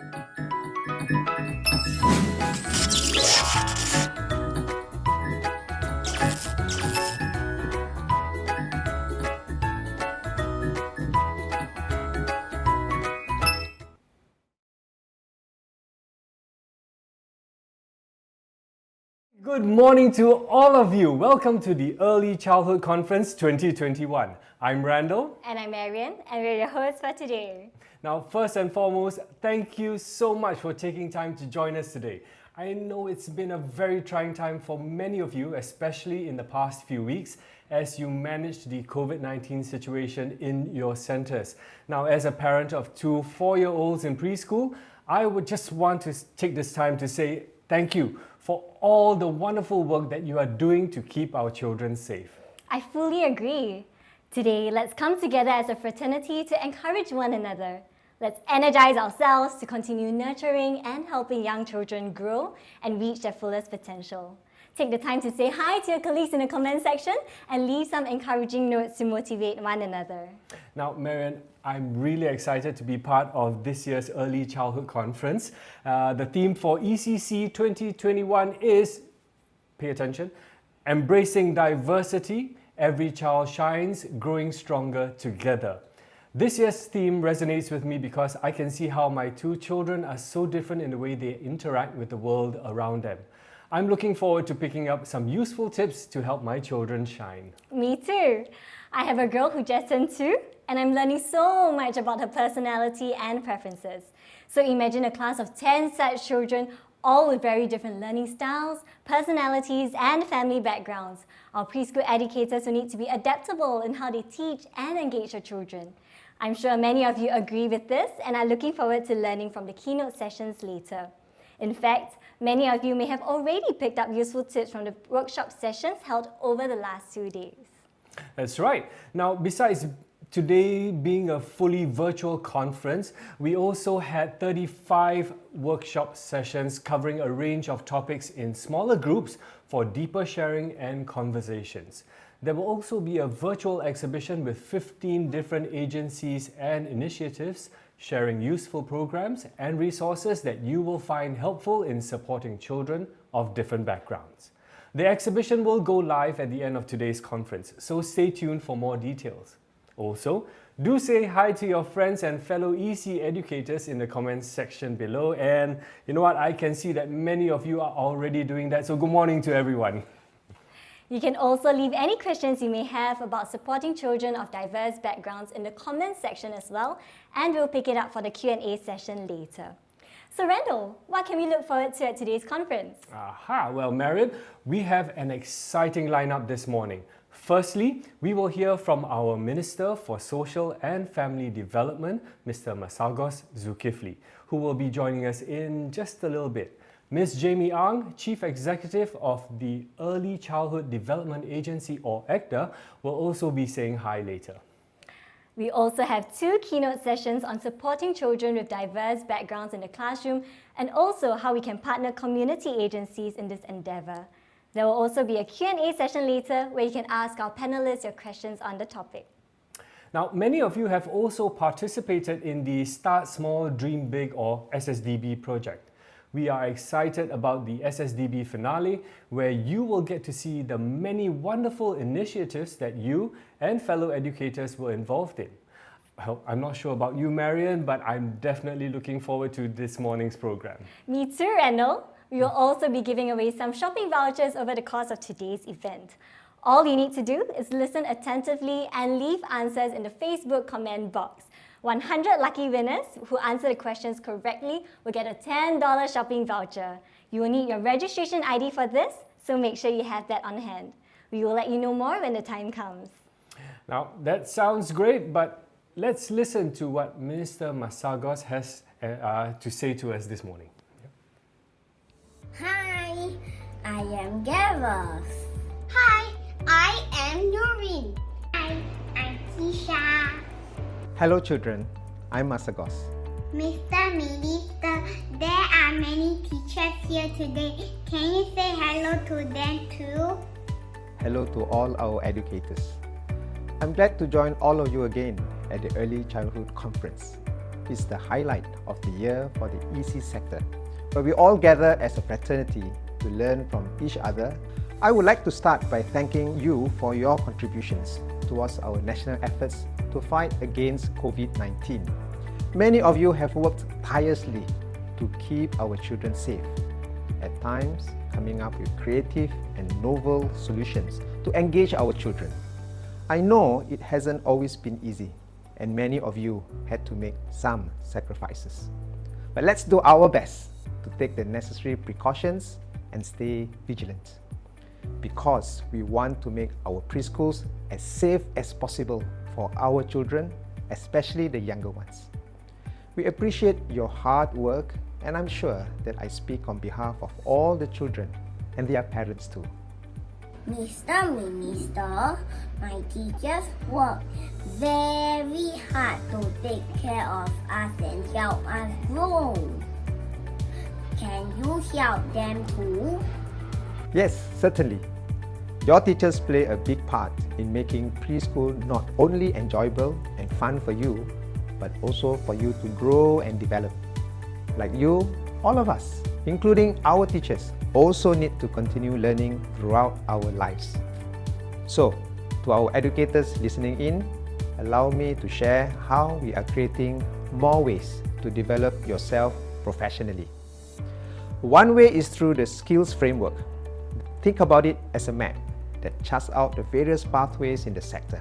Good morning to all of you. Welcome to the Early Childhood Conference 2021. I'm Randall. And I'm Marian, and we're your hosts for today. Now, first and foremost, thank you so much for taking time to join us today. I know it's been a very trying time for many of you, especially in the past few weeks, as you managed the COVID-19 situation in your centres. Now, as a parent of two 4-year-olds in preschool, I would just want to take this time to say thank you for all the wonderful work that you are doing to keep our children safe. I fully agree. Today, let's come together as a fraternity to encourage one another. Let's energize ourselves to continue nurturing and helping young children grow and reach their fullest potential. Take the time to say hi to your colleagues in the comment section and leave some encouraging notes to motivate one another. Now, Marian, I'm really excited to be part of this year's Early Childhood Conference. The theme for ECC 2021 is, pay attention, embracing diversity, every child shines, growing stronger together. This year's theme resonates with me because I can see how my two children are so different in the way they interact with the world around them. I'm looking forward to picking up some useful tips to help my children shine. Me too. I have a girl who just turned 2, and I'm learning so much about her personality and preferences. So imagine a class of 10 such children, all with very different learning styles, personalities, and family backgrounds. Our preschool educators will need to be adaptable in how they teach and engage their children. I'm sure many of you agree with this and are looking forward to learning from the keynote sessions later. In fact, many of you may have already picked up useful tips from the workshop sessions held over the last 2 days. That's right. Now, besides today being a fully virtual conference, we also had 35 workshop sessions covering a range of topics in smaller groups for deeper sharing and conversations. There will also be a virtual exhibition with 15 different agencies and initiatives sharing useful programs and resources that you will find helpful in supporting children of different backgrounds. The exhibition will go live at the end of today's conference, so stay tuned for more details. Also, do say hi to your friends and fellow EC educators in the comments section below, and you know what, I can see that many of you are already doing that, so good morning to everyone. You can also leave any questions you may have about supporting children of diverse backgrounds in the comments section as well, and we'll pick it up for the Q&A session later. So Randall, what can we look forward to at today's conference? Well, Marian, we have an exciting lineup this morning. Firstly, we will hear from our Minister for Social and Family Development, Mr. Masagos Zulkifli, who will be joining us in just a little bit. Ms. Jamie Ang, Chief Executive of the Early Childhood Development Agency, or ECDA, will also be saying hi later. We also have 2 keynote sessions on supporting children with diverse backgrounds in the classroom and also how we can partner community agencies in this endeavour. There will also be a Q&A session later where you can ask our panelists your questions on the topic. Now, many of you have also participated in the Start Small, Dream Big, or SSDB project. We are excited about the SSDB finale, where you will get to see the many wonderful initiatives that you and fellow educators were involved in. Well, I'm not sure about you, Marian, but I'm definitely looking forward to this morning's program. Me too, Randall. We will also be giving away some shopping vouchers over the course of today's event. All you need to do is listen attentively and leave answers in the Facebook comment box. 100 lucky winners who answer the questions correctly will get a $10 shopping voucher. You will need your registration ID for this, so make sure you have that on hand. We will let you know more when the time comes. Now, that sounds great, but let's listen to what Minister Masagos has to say to us this morning. Hi, I am Garos. Hi, I am Noreen. Hi, I'm Tisha. Hello children, I'm Masagos. Mr. Minister, there are many teachers here today. Can you say hello to them too? Hello to all our educators. I'm glad to join all of you again at the Early Childhood Conference. is the highlight of the year for the EC sector, where we all gather as a fraternity to learn from each other. I would like to start by thanking you for your contributions towards our national efforts to fight against COVID-19. Many of you have worked tirelessly to keep our children safe, at times coming up with creative and novel solutions to engage our children. I know it hasn't always been easy, and many of you had to make some sacrifices. But let's do our best to take the necessary precautions and stay vigilant, because we want to make our preschools as safe as possible for our children, especially the younger ones. We appreciate your hard work, and I'm sure that I speak on behalf of all the children and their parents too. Mr. Minister, my teachers work very hard to take care of us and help us grow. Can you help them too? Yes, certainly. Your teachers play a big part in making preschool not only enjoyable and fun for you, but also for you to grow and develop. Like you, all of us, including our teachers, also need to continue learning throughout our lives. So, to our educators listening in, allow me to share how we are creating more ways to develop yourself professionally. One way is through the skills framework. Think about it as a map that charts out the various pathways in the sector.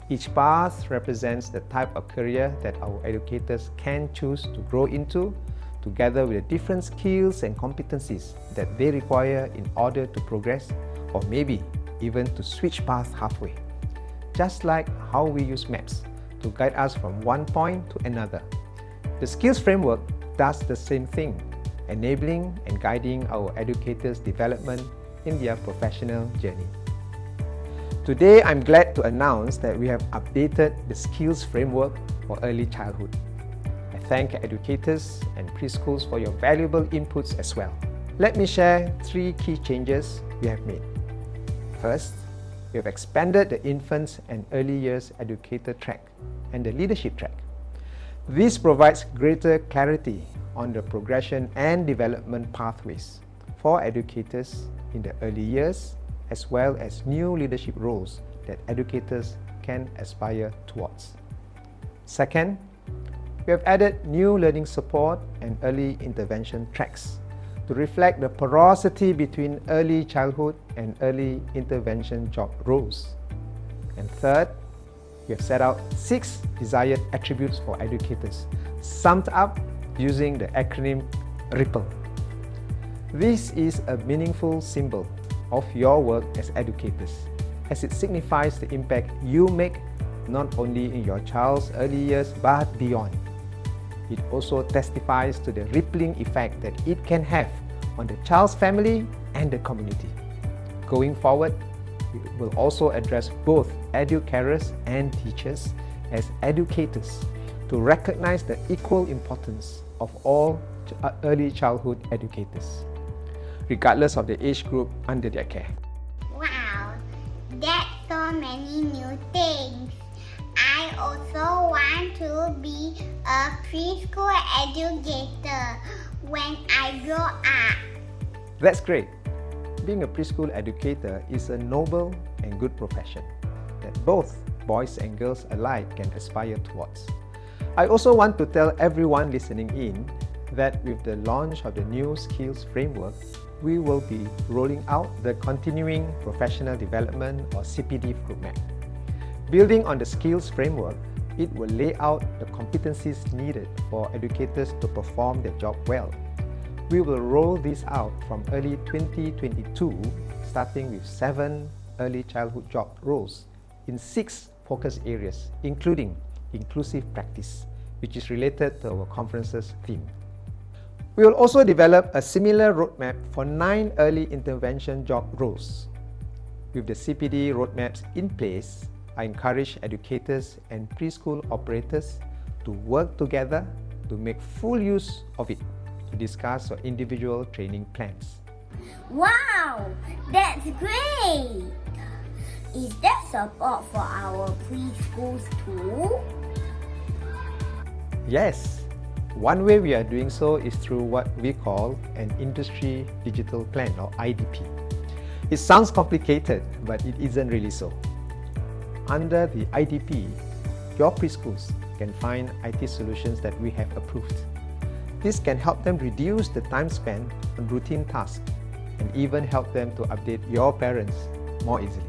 Each path represents the type of career that our educators can choose to grow into, together with the different skills and competencies that they require in order to progress, or maybe even to switch paths halfway. Just like how we use maps to guide us from one point to another. The skills framework does the same thing, enabling and guiding our educators' development in their professional journey. Today, I'm glad to announce that we have updated the skills framework for early childhood. I thank educators and preschools for your valuable inputs as well. Let me share 3 key changes we have made. First, we have expanded the infants and early years educator track and the leadership track. This provides greater clarity on the progression and development pathways for educators in the early years, as well as new leadership roles that educators can aspire towards. Second, we have added new learning support and early intervention tracks to reflect the porosity between early childhood and early intervention job roles. And third, we have set out 6 desired attributes for educators, summed up using the acronym RIPPLE. This is a meaningful symbol of your work as educators, as it signifies the impact you make not only in your child's early years but beyond. It also testifies to the rippling effect that it can have on the child's family and the community. Going forward, we will also address both edu-carers and teachers as educators to recognize the equal importance of all early childhood educators, regardless of the age group under their care. Wow, that's so many new things. I also want to be a preschool educator when I grow up. That's great. Being a preschool educator is a noble and good profession that both boys and girls alike can aspire towards. I also want to tell everyone listening in that with the launch of the new skills framework, we will be rolling out the Continuing Professional Development or CPD roadmap. Building on the skills framework, it will lay out the competencies needed for educators to perform their job well. We will roll this out from early 2022, starting with 7 early childhood job roles in 6 focus areas, including inclusive practice, which is related to our conference's theme. We will also develop a similar roadmap for 9 early intervention job roles. With the CPD roadmaps in place, I encourage educators and preschool operators to work together to make full use of it to discuss your individual training plans. Wow, that's great! Is there support for our preschools too? Yes, one way we are doing so is through what we call an Industry Digital Plan or IDP. It sounds complicated, but it isn't really so. Under the IDP, your preschools can find IT solutions that we have approved. This can help them reduce the time spent on routine tasks and even help them to update your parents more easily.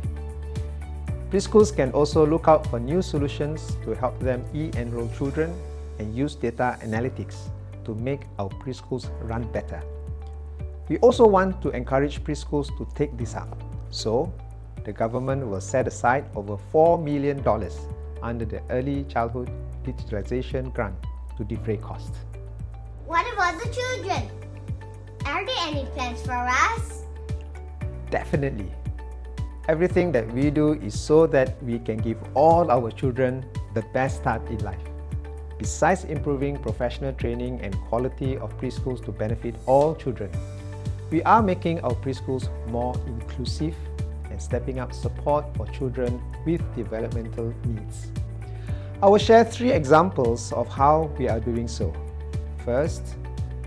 Preschools can also look out for new solutions to help them e-enroll children and use data analytics to make our preschools run better. We also want to encourage preschools to take this up. So, the government will set aside over $4 million under the Early Childhood Digitalization Grant to defray costs. What about the children? Are there any plans for us? Definitely. Everything that we do is so that we can give all our children the best start in life. Besides improving professional training and quality of preschools to benefit all children, we are making our preschools more inclusive and stepping up support for children with developmental needs. I will share 3 examples of how we are doing so. First,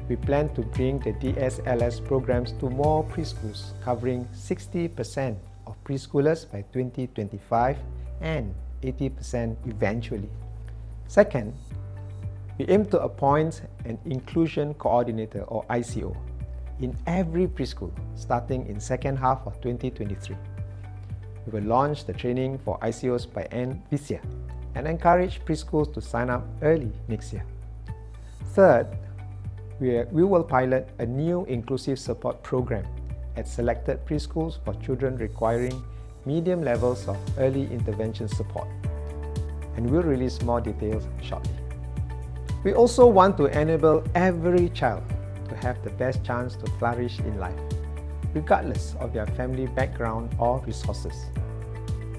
we plan to bring the DSLS programs to more preschools, covering 60% of preschoolers by 2025 and 80% eventually. Second, we aim to appoint an Inclusion Coordinator or ICO in every preschool starting in second half of 2023. We will launch the training for ICOs by end this year and encourage preschools to sign up early next year. Third, we will pilot a new inclusive support program at selected preschools for children requiring medium levels of early intervention support, and we'll release more details shortly. We also want to enable every child to have the best chance to flourish in life, regardless of their family background or resources.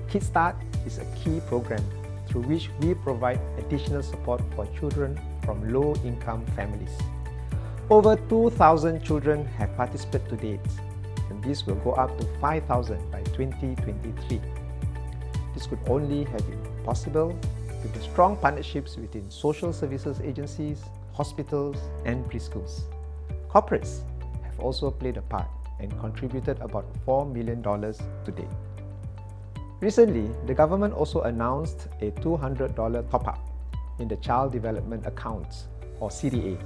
Kickstart is a key program through which we provide additional support for children from low-income families. Over 2,000 children have participated to date, and this will go up to 5,000 by 2023. This could only have been possible with the strong partnerships between social services agencies, hospitals, and preschools. Corporates have also played a part and contributed about $4 million to date. Recently, the government also announced a $200 top-up in the Child Development Accounts, or CDA,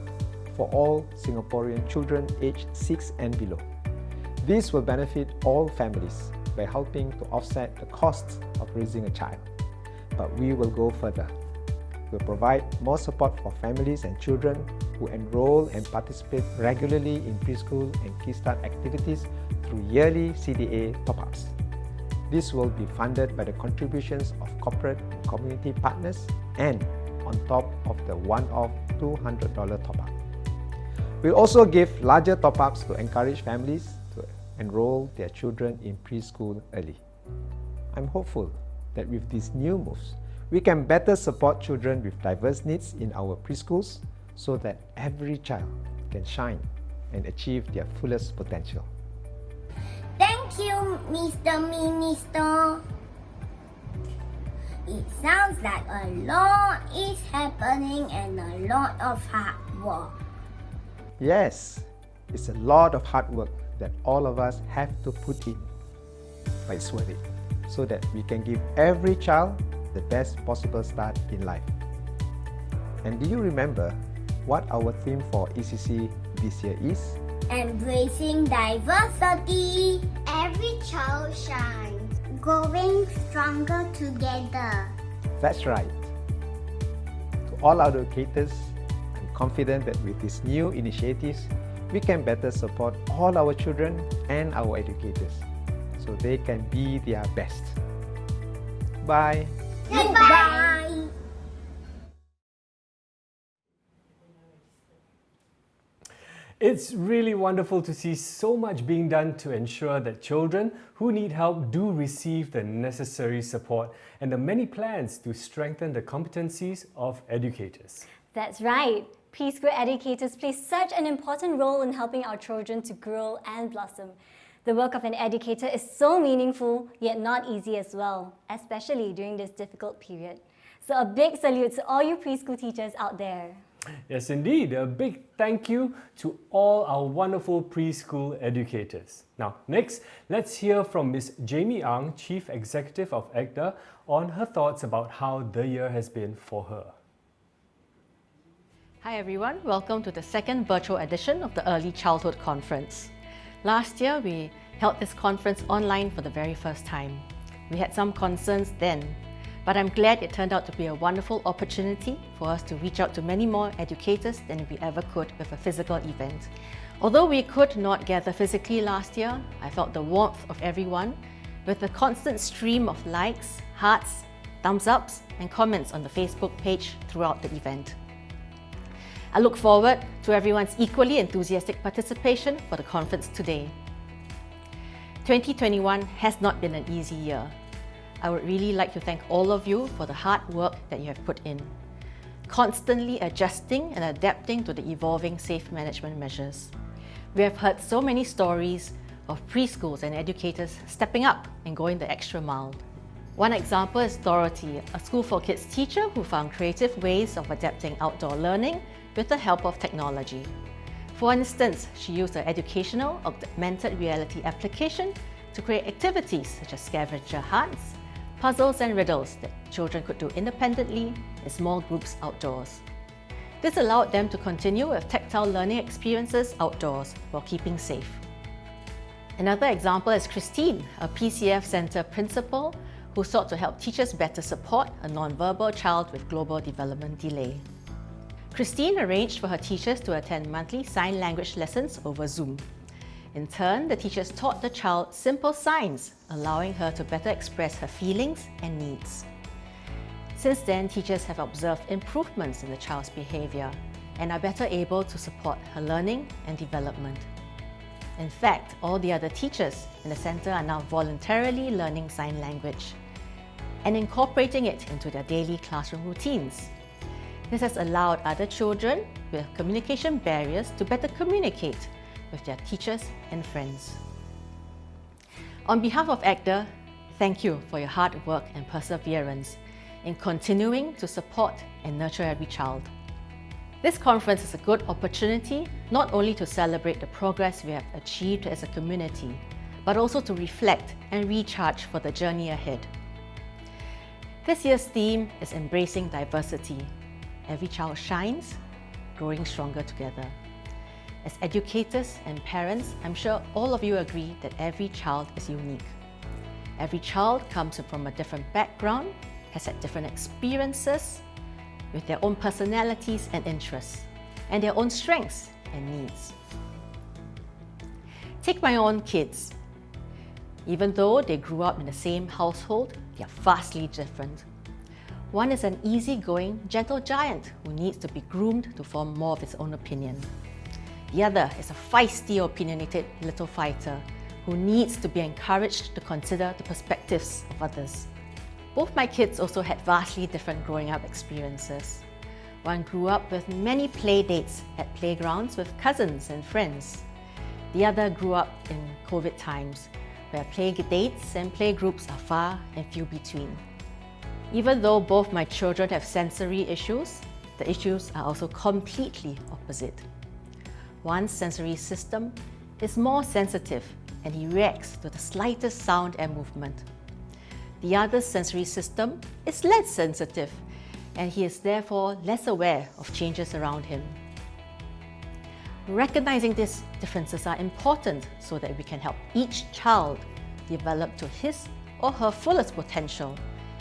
for all Singaporean children aged 6 and below. This will benefit all families by helping to offset the costs of raising a child. But we will go further. We'll provide more support for families and children who enroll and participate regularly in preschool and Kickstart activities through yearly CDA top-ups. This will be funded by the contributions of corporate and community partners and on top of the one-off $200 top-up. We'll also give larger top-ups to encourage families to enroll their children in preschool early. I'm hopeful that with these new moves, we can better support children with diverse needs in our preschools so that every child can shine and achieve their fullest potential. Thank you, Mr. Minister. It sounds like a lot is happening and a lot of hard work. Yes, it's a lot of hard work that all of us have to put in, but it's worth it, so that we can give every child the best possible start in life. And do you remember what our theme for ECC this year is? Embracing diversity. Every child shines, growing stronger together. That's right. To all our educators, I'm confident that with these new initiatives, we can better support all our children and our educators so they can be their best. Bye. Goodbye. It's really wonderful to see so much being done to ensure that children who need help do receive the necessary support, and the many plans to strengthen the competencies of educators. That's right. Preschool educators play such an important role in helping our children to grow and blossom. The work of an educator is so meaningful, yet not easy as well, especially during this difficult period. So a big salute to all you preschool teachers out there. Yes, indeed. A big thank you to all our wonderful preschool educators. Now, next, let's hear from Ms. Jamie Ang, Chief Executive of ECDA, on her thoughts about how the year has been for her. Hi everyone, welcome to the second virtual edition of the Early Childhood Conference. Last year, we held this conference online for the very first time. We had some concerns then, but I'm glad it turned out to be a wonderful opportunity for us to reach out to many more educators than we ever could with a physical event. Although we could not gather physically last year, I felt the warmth of everyone with the constant stream of likes, hearts, thumbs ups, and comments on the Facebook page throughout the event. I look forward to everyone's equally enthusiastic participation for the conference today. 2021 has not been an easy year. I would really like to thank all of you for the hard work that you have put in, constantly adjusting and adapting to the evolving safe management measures. We have heard so many stories of preschools and educators stepping up and going the extra mile. One example is Dorothy, a School for Kids teacher who found creative ways of adapting outdoor learning with the help of technology. For instance, she used an educational augmented reality application to create activities such as scavenger hunts, puzzles and riddles that children could do independently in small groups outdoors. This allowed them to continue with tactile learning experiences outdoors while keeping safe. Another example is Christine, a PCF Centre principal who sought to help teachers better support a nonverbal child with global development delay. Christine arranged for her teachers to attend monthly sign language lessons over Zoom. In turn, the teachers taught the child simple signs, allowing her to better express her feelings and needs. Since then, teachers have observed improvements in the child's behaviour and are better able to support her learning and development. In fact, all the other teachers in the centre are now voluntarily learning sign language and incorporating it into their daily classroom routines. This has allowed other children with communication barriers to better communicate with their teachers and friends. On behalf of ECDA, thank you for your hard work and perseverance in continuing to support and nurture every child. This conference is a good opportunity not only to celebrate the progress we have achieved as a community, but also to reflect and recharge for the journey ahead. This year's theme is Embracing Diversity. Every child shines, growing stronger together. As educators and parents, I'm sure all of you agree that every child is unique. Every child comes from a different background, has had different experiences, with their own personalities and interests, and their own strengths and needs. Take my own kids. Even though they grew up in the same household, they are vastly different. One is an easygoing, gentle giant who needs to be groomed to form more of his own opinion. The other is a feisty, opinionated little fighter who needs to be encouraged to consider the perspectives of others. Both my kids also had vastly different growing up experiences. One grew up with many play dates at playgrounds with cousins and friends. The other grew up in COVID times, where play dates and play groups are far and few between. Even though both my children have sensory issues, the issues are also completely opposite. One's sensory system is more sensitive and he reacts to the slightest sound and movement. The other's sensory system is less sensitive and he is therefore less aware of changes around him. Recognizing these differences are important so that we can help each child develop to his or her fullest potential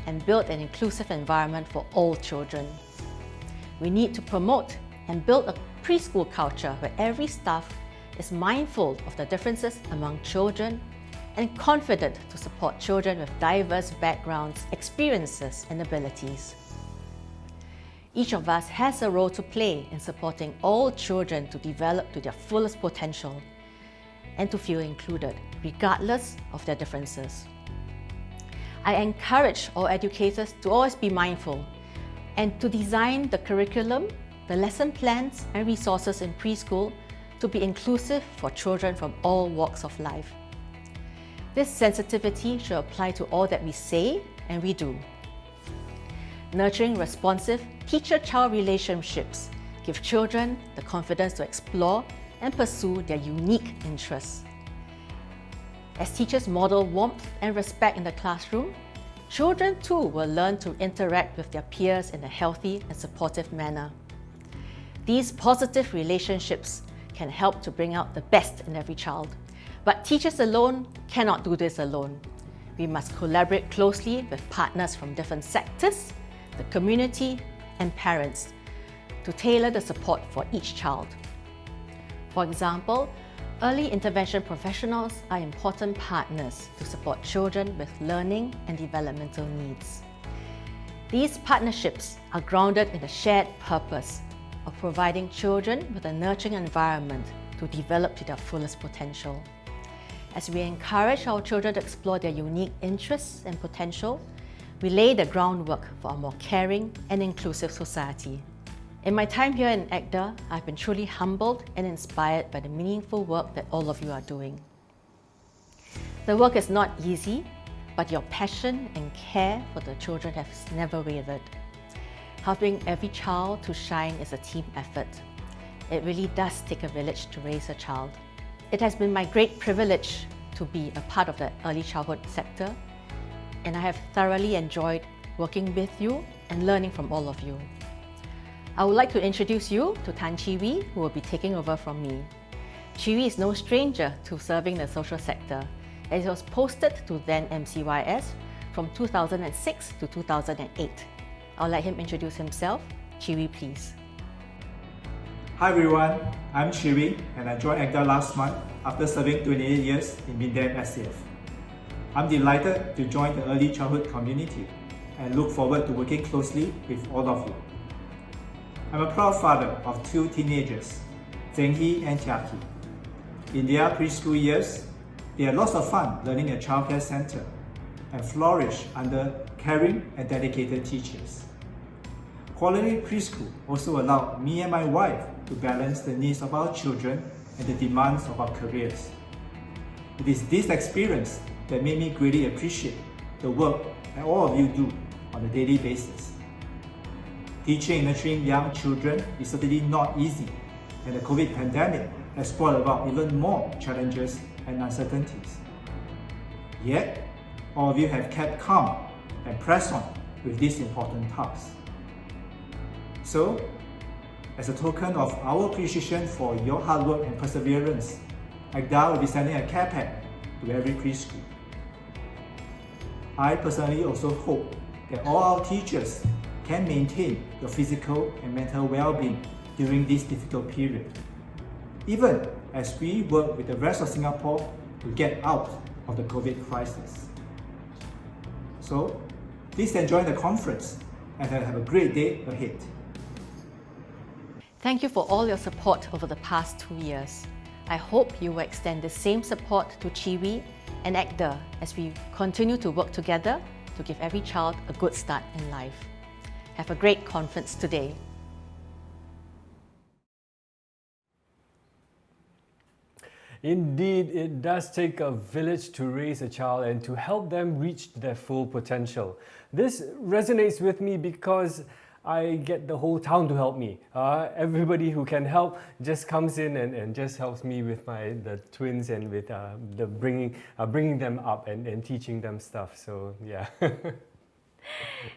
and build an inclusive environment for all children. We need to promote and build a preschool culture where every staff is mindful of the differences among children and confident to support children with diverse backgrounds, experiences, and abilities. Each of us has a role to play in supporting all children to develop to their fullest potential and to feel included, regardless of their differences. I encourage all educators to always be mindful and to design the curriculum, the lesson plans, and resources in preschool to be inclusive for children from all walks of life. This sensitivity should apply to all that we say and we do. Nurturing responsive teacher-child relationships give children the confidence to explore and pursue their unique interests. As teachers model warmth and respect in the classroom, children too will learn to interact with their peers in a healthy and supportive manner. These positive relationships can help to bring out the best in every child. But teachers alone cannot do this alone. We must collaborate closely with partners from different sectors, the community, and parents to tailor the support for each child. For example, early intervention professionals are important partners to support children with learning and developmental needs. These partnerships are grounded in the shared purpose of providing children with a nurturing environment to develop to their fullest potential. As we encourage our children to explore their unique interests and potential, we lay the groundwork for a more caring and inclusive society. In my time here in ECDA, I've been truly humbled and inspired by the meaningful work that all of you are doing. The work is not easy, but your passion and care for the children has never wavered. Helping every child to shine is a team effort. It really does take a village to raise a child. It has been my great privilege to be a part of the early childhood sector, and I have thoroughly enjoyed working with you and learning from all of you. I would like to introduce you to Tan Chi Wee, who will be taking over from me. Chi Wee is no stranger to serving the social sector, as he was posted to then MCYS from 2006 to 2008. I'll let him introduce himself. Chi Wee, please. Hi everyone, I'm Chi Wee and I joined ECDA last month after serving 28 years in Bindem SCF. I'm delighted to join the early childhood community and look forward to working closely with all of you. I'm a proud father of two teenagers, Zheng He and Tia Ki. In their preschool years, they had lots of fun learning at childcare center and flourish under caring and dedicated teachers. Quality preschool also allowed me and my wife to balance the needs of our children and the demands of our careers. It is this experience that made me greatly appreciate the work that all of you do on a daily basis. Teaching and nurturing young children is certainly not easy, and the COVID pandemic has brought about even more challenges and uncertainties. Yet, all of you have kept calm and pressed on with this important task. So, as a token of our appreciation for your hard work and perseverance, ECDA will be sending a care pack to every preschool. I personally also hope that all our teachers can maintain your physical and mental well-being during this difficult period, even as we work with the rest of Singapore to get out of the COVID crisis. So, please enjoy the conference and have a great day ahead. Thank you for all your support over the past 2 years. I hope you will extend the same support to Chi Wee and ECDA as we continue to work together to give every child a good start in life. Have a great conference today. Indeed, it does take a village to raise a child and to help them reach their full potential. This resonates with me because I get the whole town to help me. Everybody who can help just comes in and just helps me with the twins and with the bringing them up and teaching them stuff. So yeah.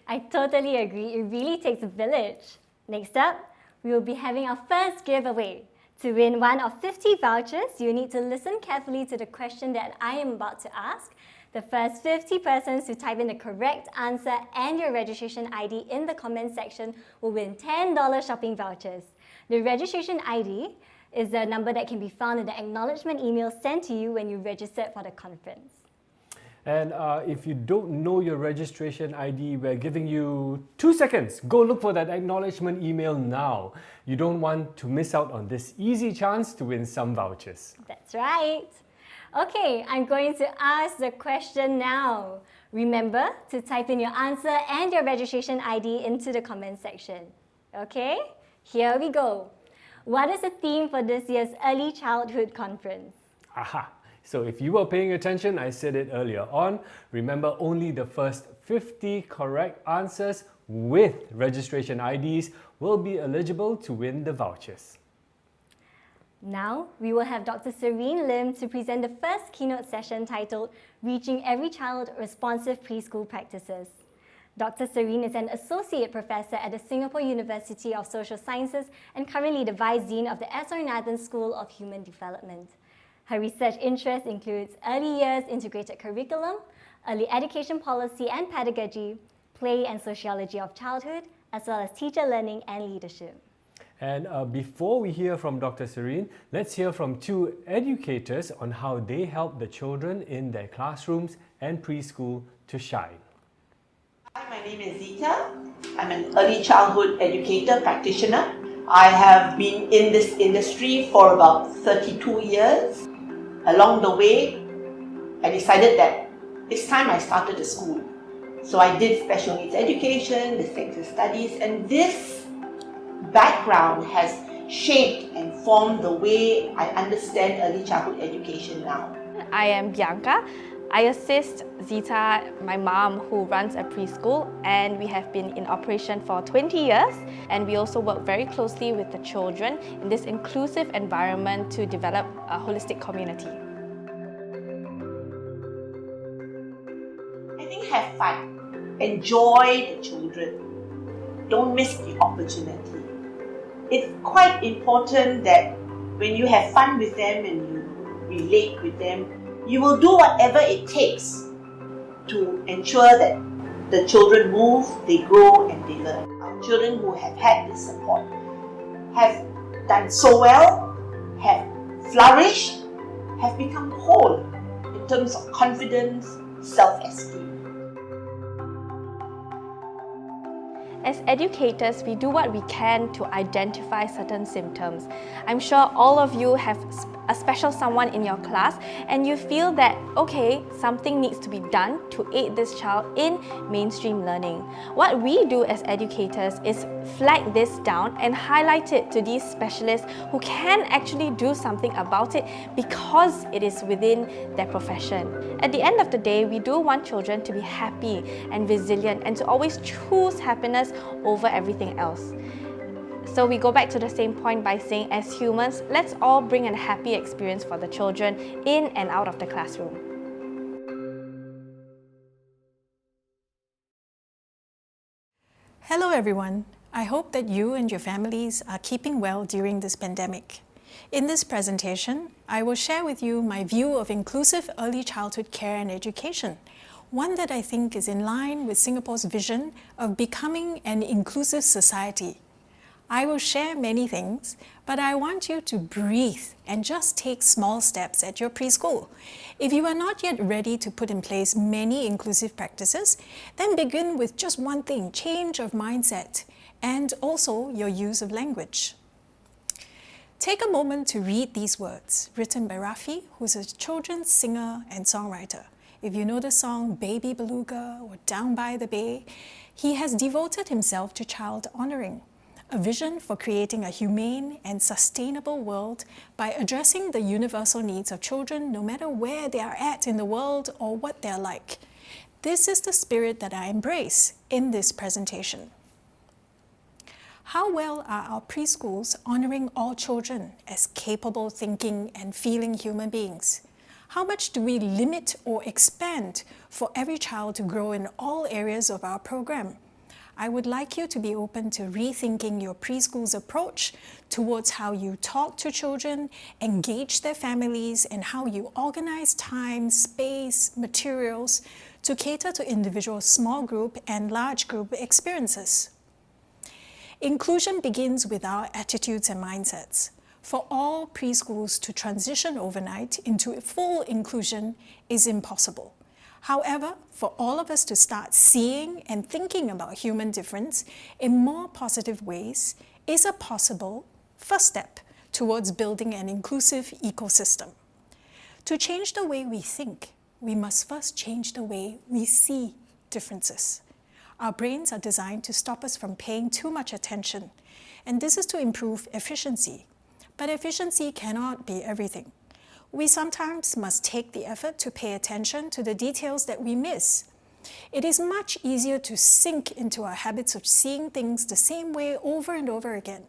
I totally agree. It really takes a village. Next up, we will be having our first giveaway. To win one of 50 vouchers, you need to listen carefully to the question that I am about to ask. The first 50 persons who type in the correct answer and your registration ID in the comment section will win $10 shopping vouchers. The registration ID is the number that can be found in the acknowledgement email sent to you when you registered for the conference. And if you don't know your registration ID, we're giving you 2 seconds. Go look for that acknowledgement email now. You don't want to miss out on this easy chance to win some vouchers. That's right. Okay, I'm going to ask the question now. Remember to type in your answer and your registration ID into the comment section. Okay, here we go. What is the theme for this year's Early Childhood Conference? Aha! So if you were paying attention, I said it earlier on. Remember, only the first 50 correct answers with registration IDs will be eligible to win the vouchers. Now, we will have Dr. Serene Lim to present the first keynote session titled Reaching Every Child Responsive Preschool Practices. Dr. Serene is an Associate Professor at the Singapore University of Social Sciences and currently the Vice Dean of the S.R. Nathan School of Human Development. Her research interest includes early years integrated curriculum, early education policy and pedagogy, play and sociology of childhood, as well as teacher learning and leadership. And before we hear from Dr. Serene, let's hear from two educators on how they help the children in their classrooms and preschool to shine. Hi, my name is Zita. I'm an early childhood educator practitioner. I have been in this industry for about 32 years. Along the way, I decided that it's time I started a school. So I did special needs education, dyslexia studies, and this background has shaped and formed the way I understand early childhood education now. I am Bianca. I assist Zita, my mom, who runs a preschool, and we have been in operation for 20 years. And we also work very closely with the children in this inclusive environment to develop a holistic community. I think have fun. Enjoy the children. Don't miss the opportunity. It's quite important that when you have fun with them and you relate with them, you will do whatever it takes to ensure that the children move, they grow and they learn. Our children who have had this support have done so well, have flourished, have become whole in terms of confidence, self-esteem. As educators, we do what we can to identify certain symptoms. I'm sure all of you have a special someone in your class and you feel that, okay, something needs to be done to aid this child in mainstream learning. What we do as educators is flag this down and highlight it to these specialists who can actually do something about it because it is within their profession. At the end of the day, we do want children to be happy and resilient and to always choose happiness over everything else. So we go back to the same point by saying, as humans, let's all bring a happy experience for the children in and out of the classroom. Hello everyone. I hope that you and your families are keeping well during this pandemic. In this presentation, I will share with you my view of inclusive early childhood care and education, one that I think is in line with Singapore's vision of becoming an inclusive society. I will share many things, but I want you to breathe and just take small steps at your preschool. If you are not yet ready to put in place many inclusive practices, then begin with just one thing, change of mindset, and also your use of language. Take a moment to read these words, written by Rafi, who's a children's singer and songwriter. If you know the song Baby Beluga or Down by the Bay, he has devoted himself to child honoring, a vision for creating a humane and sustainable world by addressing the universal needs of children no matter where they are at in the world or what they're like. This is the spirit that I embrace in this presentation. How well are our preschools honoring all children as capable, thinking and feeling human beings? How much do we limit or expand for every child to grow in all areas of our program? I would like you to be open to rethinking your preschool's approach towards how you talk to children, engage their families, and how you organize time, space, materials to cater to individual small group and large group experiences. Inclusion begins with our attitudes and mindsets. For all preschools to transition overnight into full inclusion is impossible. However, for all of us to start seeing and thinking about human difference in more positive ways is a possible first step towards building an inclusive ecosystem. To change the way we think, we must first change the way we see differences. Our brains are designed to stop us from paying too much attention, and this is to improve efficiency. But efficiency cannot be everything. We sometimes must take the effort to pay attention to the details that we miss. It is much easier to sink into our habits of seeing things the same way over and over again.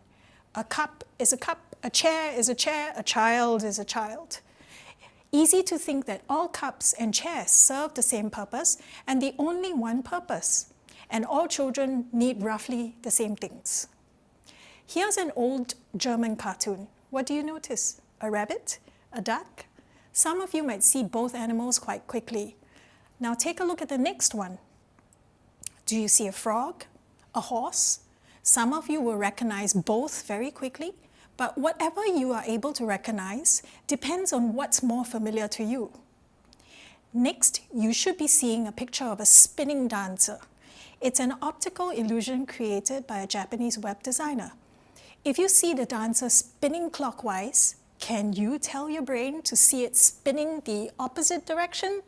A cup is a cup, a chair is a chair, a child is a child. Easy to think that all cups and chairs serve the same purpose and the only one purpose, and all children need roughly the same things. Here's an old German cartoon. What do you notice? A rabbit? A duck? Some of you might see both animals quite quickly. Now take a look at the next one. Do you see a frog? A horse? Some of you will recognize both very quickly, but whatever you are able to recognize depends on what's more familiar to you. Next, you should be seeing a picture of a spinning dancer. It's an optical illusion created by a Japanese web designer. If you see the dancer spinning clockwise, can you tell your brain to see it spinning the opposite direction?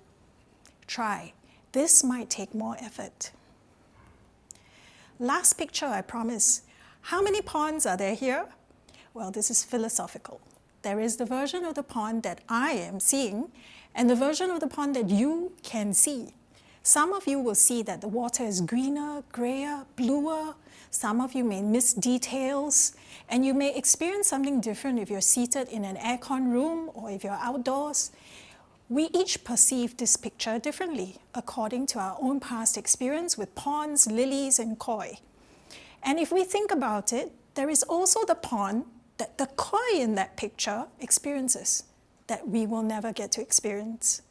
Try. This might take more effort. Last picture, I promise. How many ponds are there here? Well, this is philosophical. There is the version of the pond that I am seeing and the version of the pond that you can see. Some of you will see that the water is greener, grayer, bluer. Some of you may miss details, and you may experience something different if you're seated in an aircon room or if you're outdoors. We each perceive this picture differently according to our own past experience with ponds, lilies, and koi. And if we think about it, there is also the pond that the koi in that picture experiences that we will never get to experience.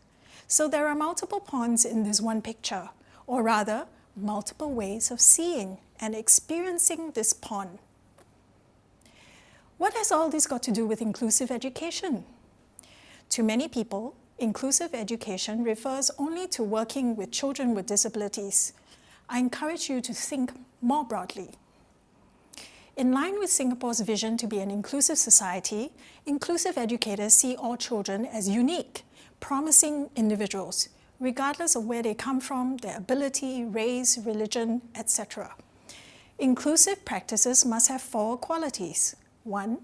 So there are multiple ponds in this one picture, or rather, multiple ways of seeing and experiencing this pond. What has all this got to do with inclusive education? To many people, inclusive education refers only to working with children with disabilities. I encourage you to think more broadly. In line with Singapore's vision to be an inclusive society, inclusive educators see all children as unique, promising individuals, regardless of where they come from, their ability, race, religion, etc. Inclusive practices must have 4 qualities. 1,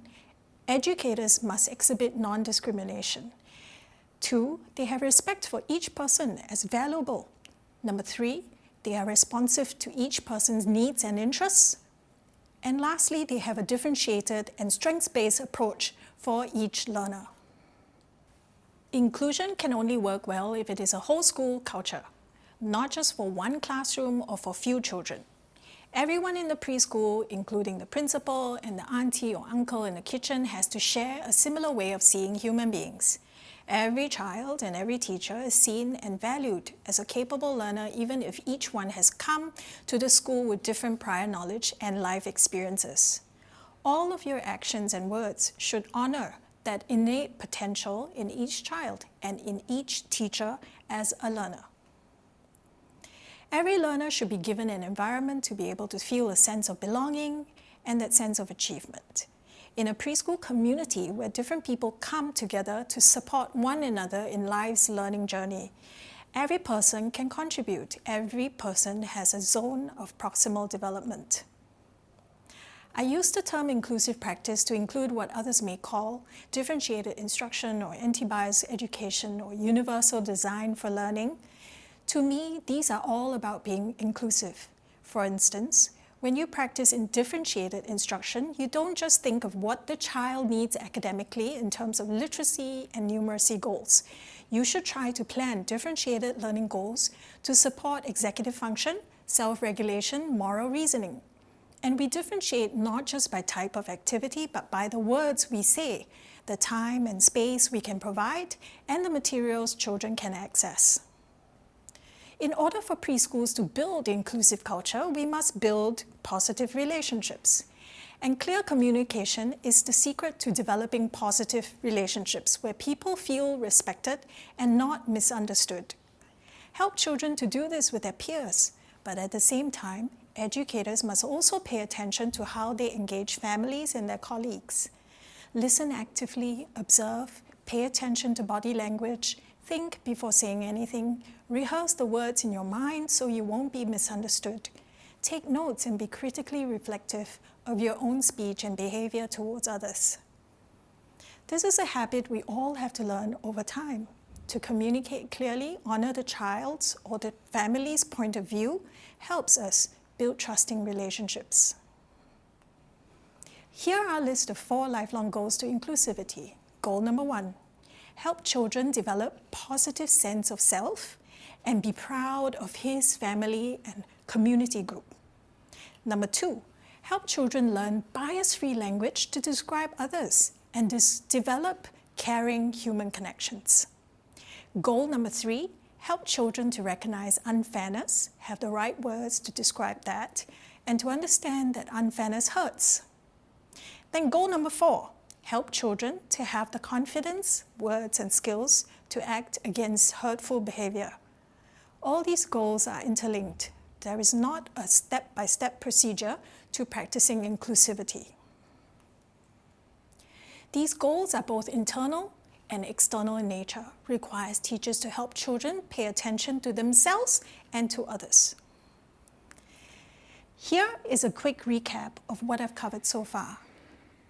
educators must exhibit non-discrimination. 2, they have respect for each person as valuable. 3, they are responsive to each person's needs and interests. And lastly, they have a differentiated and strengths-based approach for each learner. Inclusion can only work well if it is a whole school culture, not just for one classroom or for few children. Everyone in the preschool, including the principal and the auntie or uncle in the kitchen, has to share a similar way of seeing human beings. Every child and every teacher is seen and valued as a capable learner, even if each one has come to the school with different prior knowledge and life experiences. All of your actions and words should honor that innate potential in each child and in each teacher as a learner. Every learner should be given an environment to be able to feel a sense of belonging and that sense of achievement. In a preschool community where different people come together to support one another in life's learning journey, every person can contribute. Every person has a zone of proximal development. I use the term inclusive practice to include what others may call differentiated instruction or anti-bias education or universal design for learning. To me, these are all about being inclusive. For instance, when you practice in differentiated instruction, you don't just think of what the child needs academically in terms of literacy and numeracy goals. You should try to plan differentiated learning goals to support executive function, self-regulation, moral reasoning. And we differentiate not just by type of activity, but by the words we say, the time and space we can provide, and the materials children can access. In order for preschools to build inclusive culture, we must build positive relationships. And clear communication is the secret to developing positive relationships where people feel respected and not misunderstood. Help children to do this with their peers, but at the same time, educators must also pay attention to how they engage families and their colleagues. Listen actively, observe, pay attention to body language, think before saying anything, rehearse the words in your mind so you won't be misunderstood. Take notes and be critically reflective of your own speech and behavior towards others. This is a habit we all have to learn over time. to communicate clearly, honor the child's or the family's point of view, helps us build trusting relationships. Here are a list of 4 lifelong goals to inclusivity. Goal number 1, help children develop positive sense of self and be proud of his family and community group. Number 2, help children learn bias-free language to describe others and develop caring human connections. Goal number 3, help children to recognize unfairness, have the right words to describe that, and to understand that unfairness hurts. Then goal number 4, help children to have the confidence, words, and skills to act against hurtful behavior. All these goals are interlinked. There is not a step-by-step procedure to practicing inclusivity. These goals are both internal and external in nature, requires teachers to help children pay attention to themselves and to others. Here is a quick recap of what I've covered so far.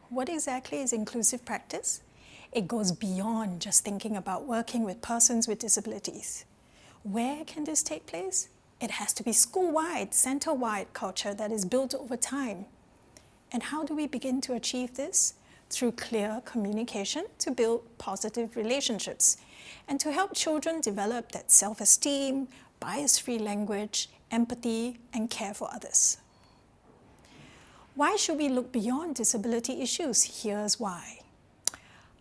What exactly is inclusive practice? It goes beyond just thinking about working with persons with disabilities. Where can this take place? It has to be school-wide, center-wide culture that is built over time. And how do we begin to achieve this? Through clear communication to build positive relationships and to help children develop that self-esteem, bias-free language, empathy, and care for others. Why should we look beyond disability issues? Here's why.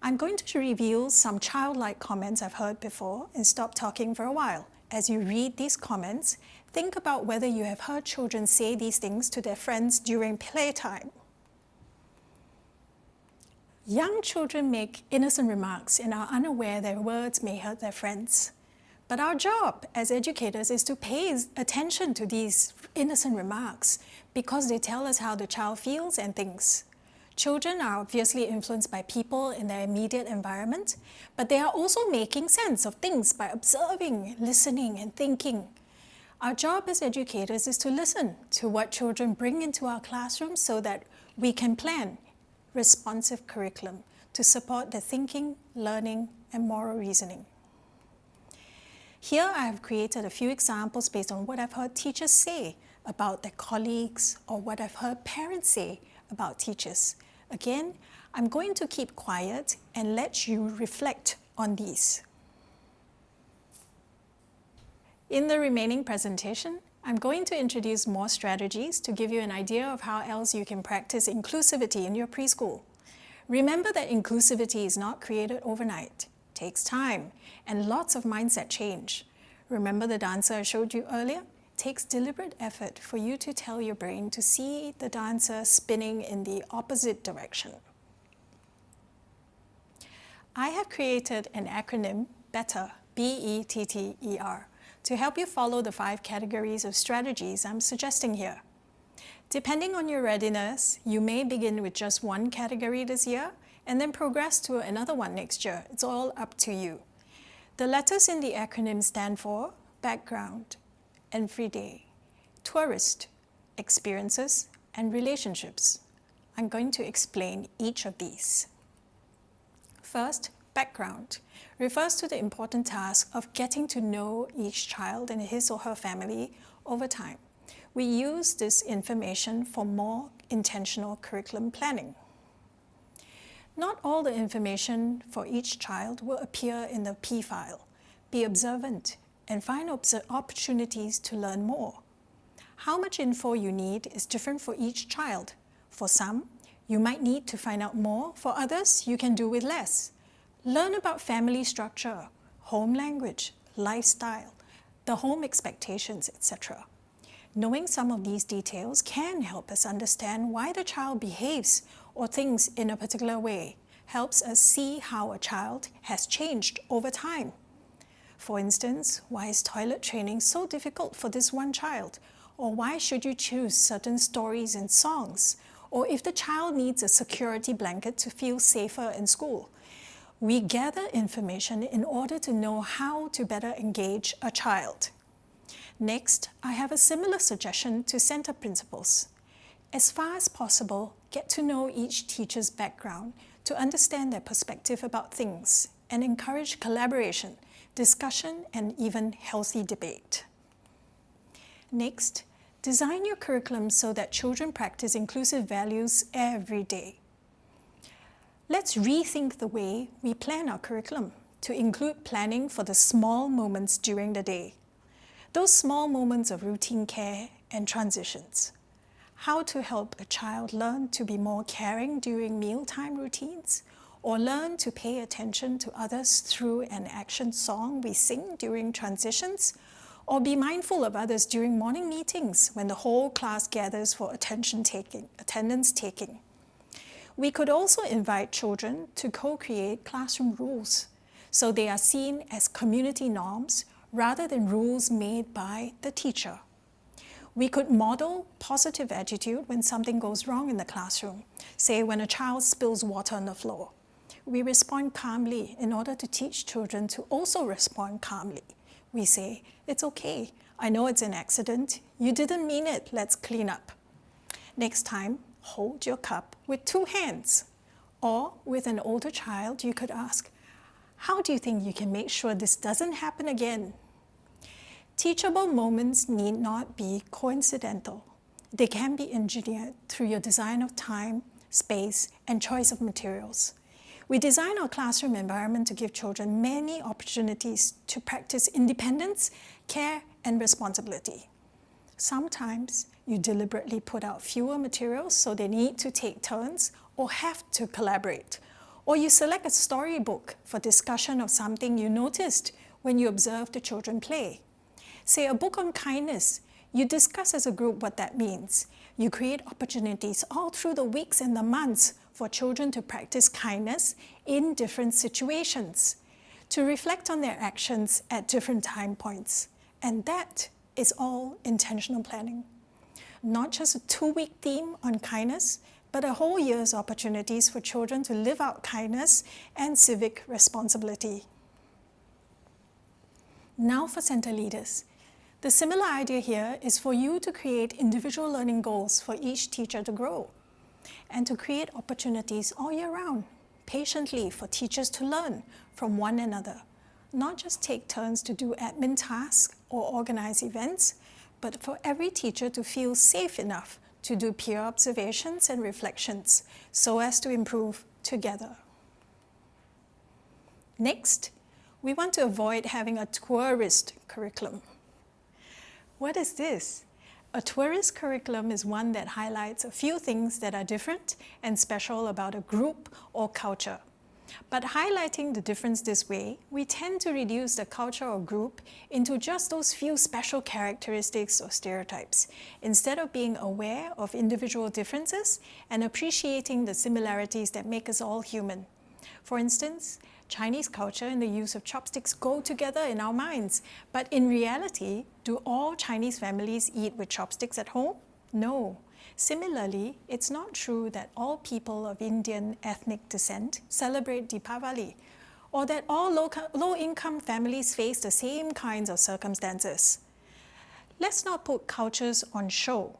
I'm going to reveal some childlike comments I've heard before and stop talking for a while. As you read these comments, think about whether you have heard children say these things to their friends during playtime. Young children make innocent remarks and are unaware their words may hurt their friends. But our job as educators is to pay attention to these innocent remarks because they tell us how the child feels and thinks. Children are obviously influenced by people in their immediate environment, but they are also making sense of things by observing, listening, and thinking. Our job as educators is to listen to what children bring into our classrooms so that we can plan responsive curriculum to support their thinking, learning, and moral reasoning. Here I have created a few examples based on what I've heard teachers say about their colleagues or what I've heard parents say about teachers. Again, I'm going to keep quiet and let you reflect on these. In the remaining presentation, I'm going to introduce more strategies to give you an idea of how else you can practice inclusivity in your preschool. Remember that inclusivity is not created overnight. It takes time and lots of mindset change. Remember the dancer I showed you earlier? It takes deliberate effort for you to tell your brain to see the dancer spinning in the opposite direction. I have created an acronym, BETTER, B-E-T-T-E-R, to help you follow the 5 categories of strategies I'm suggesting here. Depending on your readiness, you may begin with just one category this year and then progress to another one next year. It's all up to you. The letters in the acronym stand for background, everyday, tourist, experiences, and relationships. I'm going to explain each of these. First, background refers to the important task of getting to know each child and his or her family over time. We use this information for more intentional curriculum planning. Not all the information for each child will appear in the P file. Be observant and find opportunities to learn more. How much info you need is different for each child. For some, you might need to find out more. For others, you can do with less. Learn about family structure, home language, lifestyle, the home expectations, etc. Knowing some of these details can help us understand why the child behaves or thinks in a particular way, helps us see how a child has changed over time. For instance, why is toilet training so difficult for this one child? Or why should you choose certain stories and songs? Or if the child needs a security blanket to feel safer in school. We gather information in order to know how to better engage a child. Next, I have a similar suggestion to center principals. As far as possible, get to know each teacher's background to understand their perspective about things and encourage collaboration discussion, and even healthy debate. Next, design your curriculum so that children practice inclusive values every day. Let's rethink the way we plan our curriculum to include planning for the small moments during the day. Those small moments of routine care and transitions. How to help a child learn to be more caring during mealtime routines, or learn to pay attention to others through an action song we sing during transitions, or be mindful of others during morning meetings when the whole class gathers for attendance taking. We could also invite children to co-create classroom rules so they are seen as community norms rather than rules made by the teacher. We could model positive attitude when something goes wrong in the classroom, say when a child spills water on the floor. We respond calmly in order to teach children to also respond calmly. We say, "It's okay. I know it's an accident. You didn't mean it. Let's clean up." Next time, hold your cup with 2 hands. Or with an older child, you could ask, "How do you think you can make sure this doesn't happen again?" Teachable moments need not be coincidental. They can be engineered through your design of time, space, and choice of materials. We design our classroom environment to give children many opportunities to practice independence, care, and responsibility. Sometimes you deliberately put out fewer materials so they need to take turns or have to collaborate. Or you select a storybook for discussion of something you noticed when you observed the children play. Say a book on kindness, you discuss as a group what that means. You create opportunities all through the weeks and the months for children to practice kindness in different situations, to reflect on their actions at different time points. And that is all intentional planning. Not just a 2-week theme on kindness, but a whole year's opportunities for children to live out kindness and civic responsibility. Now for center leaders. The similar idea here is for you to create individual learning goals for each teacher to grow, and to create opportunities all year round, patiently for teachers to learn from one another, not just take turns to do admin tasks or organize events, but for every teacher to feel safe enough to do peer observations and reflections so as to improve together. Next, we want to avoid having a tourist curriculum. What is this? A tourist curriculum is one that highlights a few things that are different and special about a group or culture. But highlighting the difference this way, we tend to reduce the culture or group into just those few special characteristics or stereotypes, instead of being aware of individual differences and appreciating the similarities that make us all human. For instance, Chinese culture and the use of chopsticks go together in our minds, but in reality, do all Chinese families eat with chopsticks at home? No. Similarly, it's not true that all people of Indian ethnic descent celebrate Deepavali, or that all low-income families face the same kinds of circumstances. Let's not put cultures on show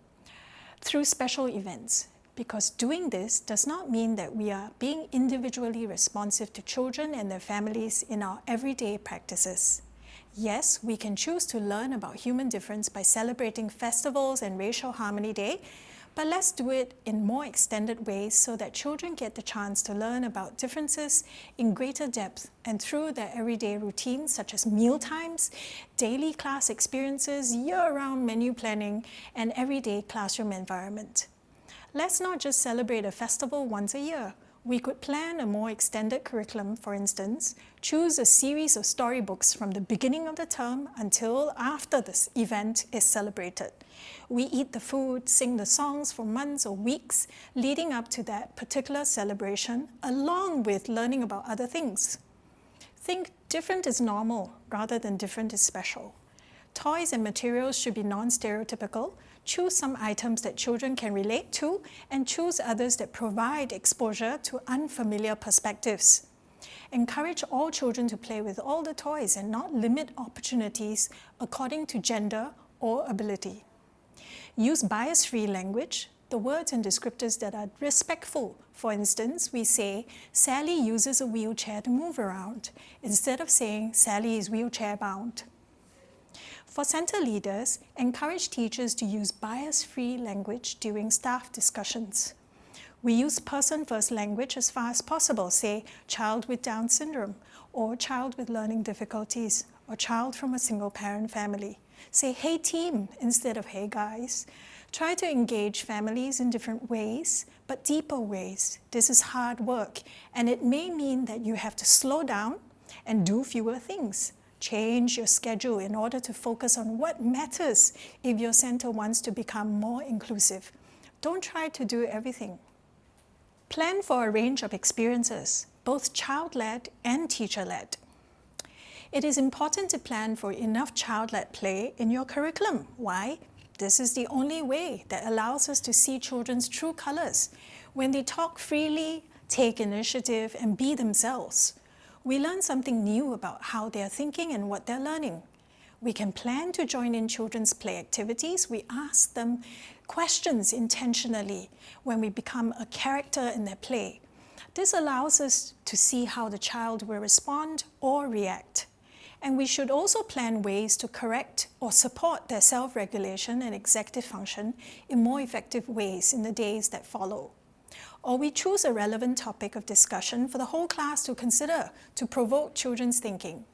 through special events, because doing this does not mean that we are being individually responsive to children and their families in our everyday practices. Yes, we can choose to learn about human difference by celebrating festivals and Racial Harmony Day, but let's do it in more extended ways so that children get the chance to learn about differences in greater depth and through their everyday routines such as meal times, daily class experiences, year-round menu planning, and everyday classroom environment. Let's not just celebrate a festival once a year. We could plan a more extended curriculum, for instance, choose a series of storybooks from the beginning of the term until after this event is celebrated. We eat the food, sing the songs for months or weeks leading up to that particular celebration, along with learning about other things. Think different is normal rather than different is special. Toys and materials should be non-stereotypical. Choose some items that children can relate to and choose others that provide exposure to unfamiliar perspectives. Encourage all children to play with all the toys and not limit opportunities according to gender or ability. Use bias-free language, the words and descriptors that are respectful. For instance, we say, Sally uses a wheelchair to move around, instead of saying, Sally is wheelchair bound. For center leaders, encourage teachers to use bias-free language during staff discussions. We use person-first language as far as possible, say, child with Down syndrome, or child with learning difficulties, or child from a single-parent family. Say, hey team, instead of hey guys. Try to engage families in different ways, but deeper ways. This is hard work, and it may mean that you have to slow down and do fewer things. Change your schedule in order to focus on what matters if your center wants to become more inclusive. Don't try to do everything. Plan for a range of experiences, both child-led and teacher-led. It is important to plan for enough child-led play in your curriculum. Why? This is the only way that allows us to see children's true colors. When they talk freely, take initiative, and be themselves, we learn something new about how they're thinking and what they're learning. We can plan to join in children's play activities. We ask them questions intentionally when we become a character in their play. This allows us to see how the child will respond or react. And we should also plan ways to correct or support their self-regulation and executive function in more effective ways in the days that follow. Or we choose a relevant topic of discussion for the whole class to consider to provoke children's thinking.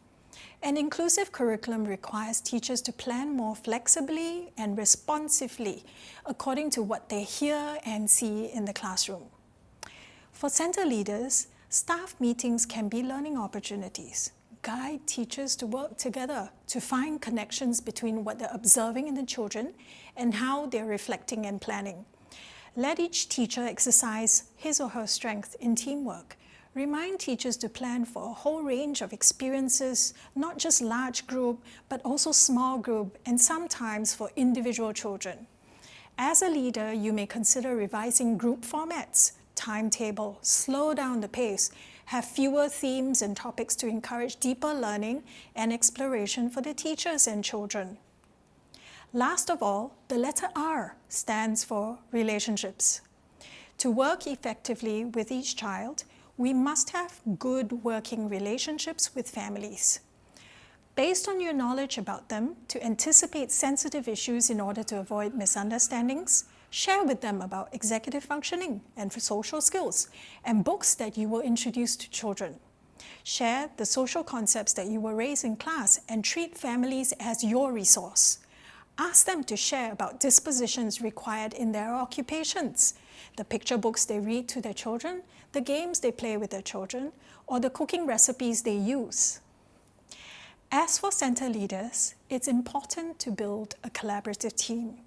An inclusive curriculum requires teachers to plan more flexibly and responsively according to what they hear and see in the classroom. For center leaders, staff meetings can be learning opportunities. Guide teachers to work together to find connections between what they're observing in the children and how they're reflecting and planning. Let each teacher exercise his or her strength in teamwork. Remind teachers to plan for a whole range of experiences, not just large group, but also small group, and sometimes for individual children. As a leader, you may consider revising group formats, timetable, slow down the pace, have fewer themes and topics to encourage deeper learning and exploration for the teachers and children. Last of all, the letter R stands for relationships. To work effectively with each child, we must have good working relationships with families. Based on your knowledge about them, to anticipate sensitive issues in order to avoid misunderstandings, share with them about executive functioning and social skills and books that you will introduce to children. Share the social concepts that you will raise in class and treat families as your resource. Ask them to share about dispositions required in their occupations, the picture books they read to their children, the games they play with their children, or the cooking recipes they use. As for center leaders, it's important to build a collaborative team,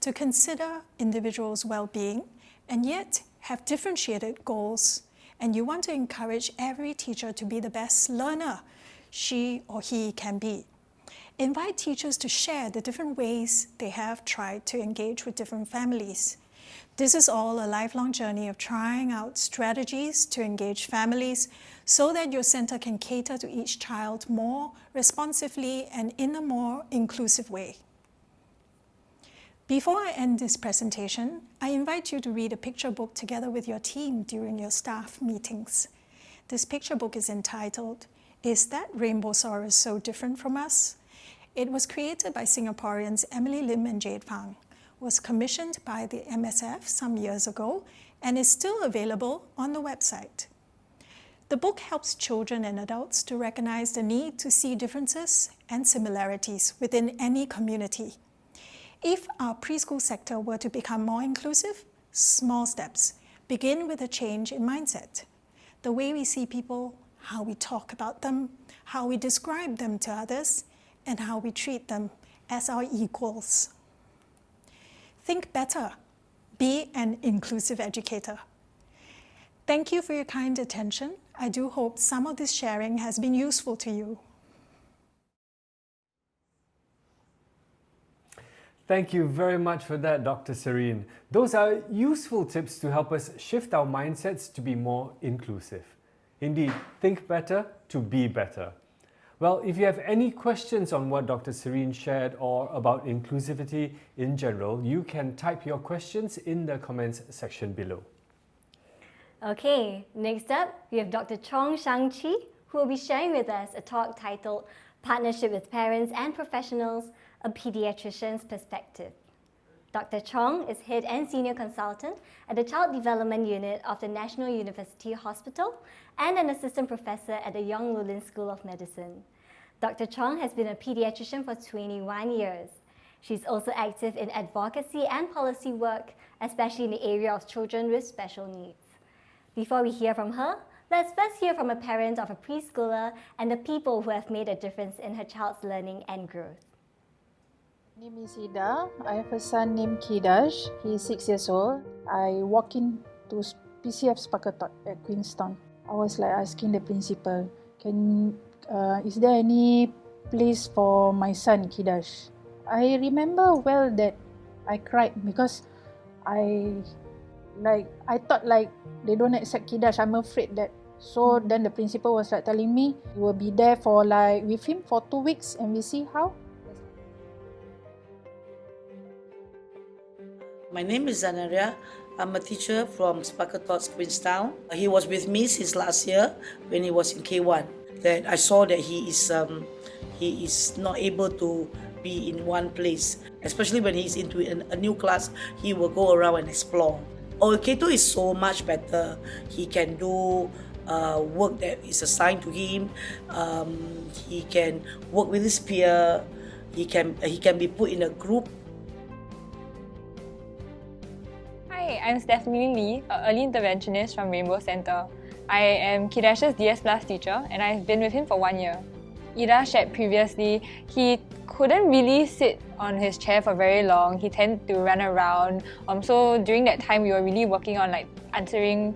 to consider individuals' well-being and yet have differentiated goals. And you want to encourage every teacher to be the best learner she or he can be. Invite teachers to share the different ways they have tried to engage with different families. This is all a lifelong journey of trying out strategies to engage families so that your center can cater to each child more responsively and in a more inclusive way. Before I end this presentation, I invite you to read a picture book together with your team during your staff meetings. This picture book is entitled, Is That Rainbowsaurus So Different From Us? It was created by Singaporeans Emily Lim and Jade Fang, was commissioned by the MSF some years ago, and is still available on the website. The book helps children and adults to recognize the need to see differences and similarities within any community. If our preschool sector were to become more inclusive, small steps begin with a change in mindset. The way we see people, how we talk about them, how we describe them to others, and how we treat them as our equals. Think better. Be an inclusive educator. Thank you for your kind attention. I do hope some of this sharing has been useful to you. Thank you very much for that, Dr. Serene. Those are useful tips to help us shift our mindsets to be more inclusive. Indeed, think better to be better. Well, if you have any questions on what Dr. Serene shared or about inclusivity in general, you can type your questions in the comments section below. Okay, next up, we have Dr. Chong Shang-Chi, who will be sharing with us a talk titled Partnership with Parents and Professionals, a Pediatrician's Perspective. Dr. Chong is Head and Senior Consultant at the Child Development Unit of the National University Hospital and an Assistant Professor at the Yong Loo School of Medicine. Dr. Chong has been a pediatrician for 21 years. She's also active in advocacy and policy work, especially in the area of children with special needs. Before we hear from her, let's first hear from a parent of a preschooler and the people who have made a difference in her child's learning and growth. My name is Ida. I have a son named Kidash. He is 6 years old. I walk in to PCF Spakatot at Queenstown. I was like asking the principal, is there any place for my son Kidash? I remember well that I cried because I thought like they don't accept Kidash. I'm afraid that. So then the principal was like telling me, you will be there for like with him for 2 weeks and we see how. My name is Zanaria. I'm a teacher from Spakatot, Queenstown. He was with me since last year when he was in K1. That I saw that he is not able to be in one place. Especially when he's into a new class, he will go around and explore. K2 is so much better. He can do work that is assigned to him. He can work with his peer. He can be put in a group. Hi, I'm Stephanie Lee, an early interventionist from Rainbow Centre. I am Kidash's DS Plus teacher and I've been with him for 1 year. Ida shared previously, he couldn't really sit on his chair for very long. He tended to run around. So during that time, we were really working on like answering,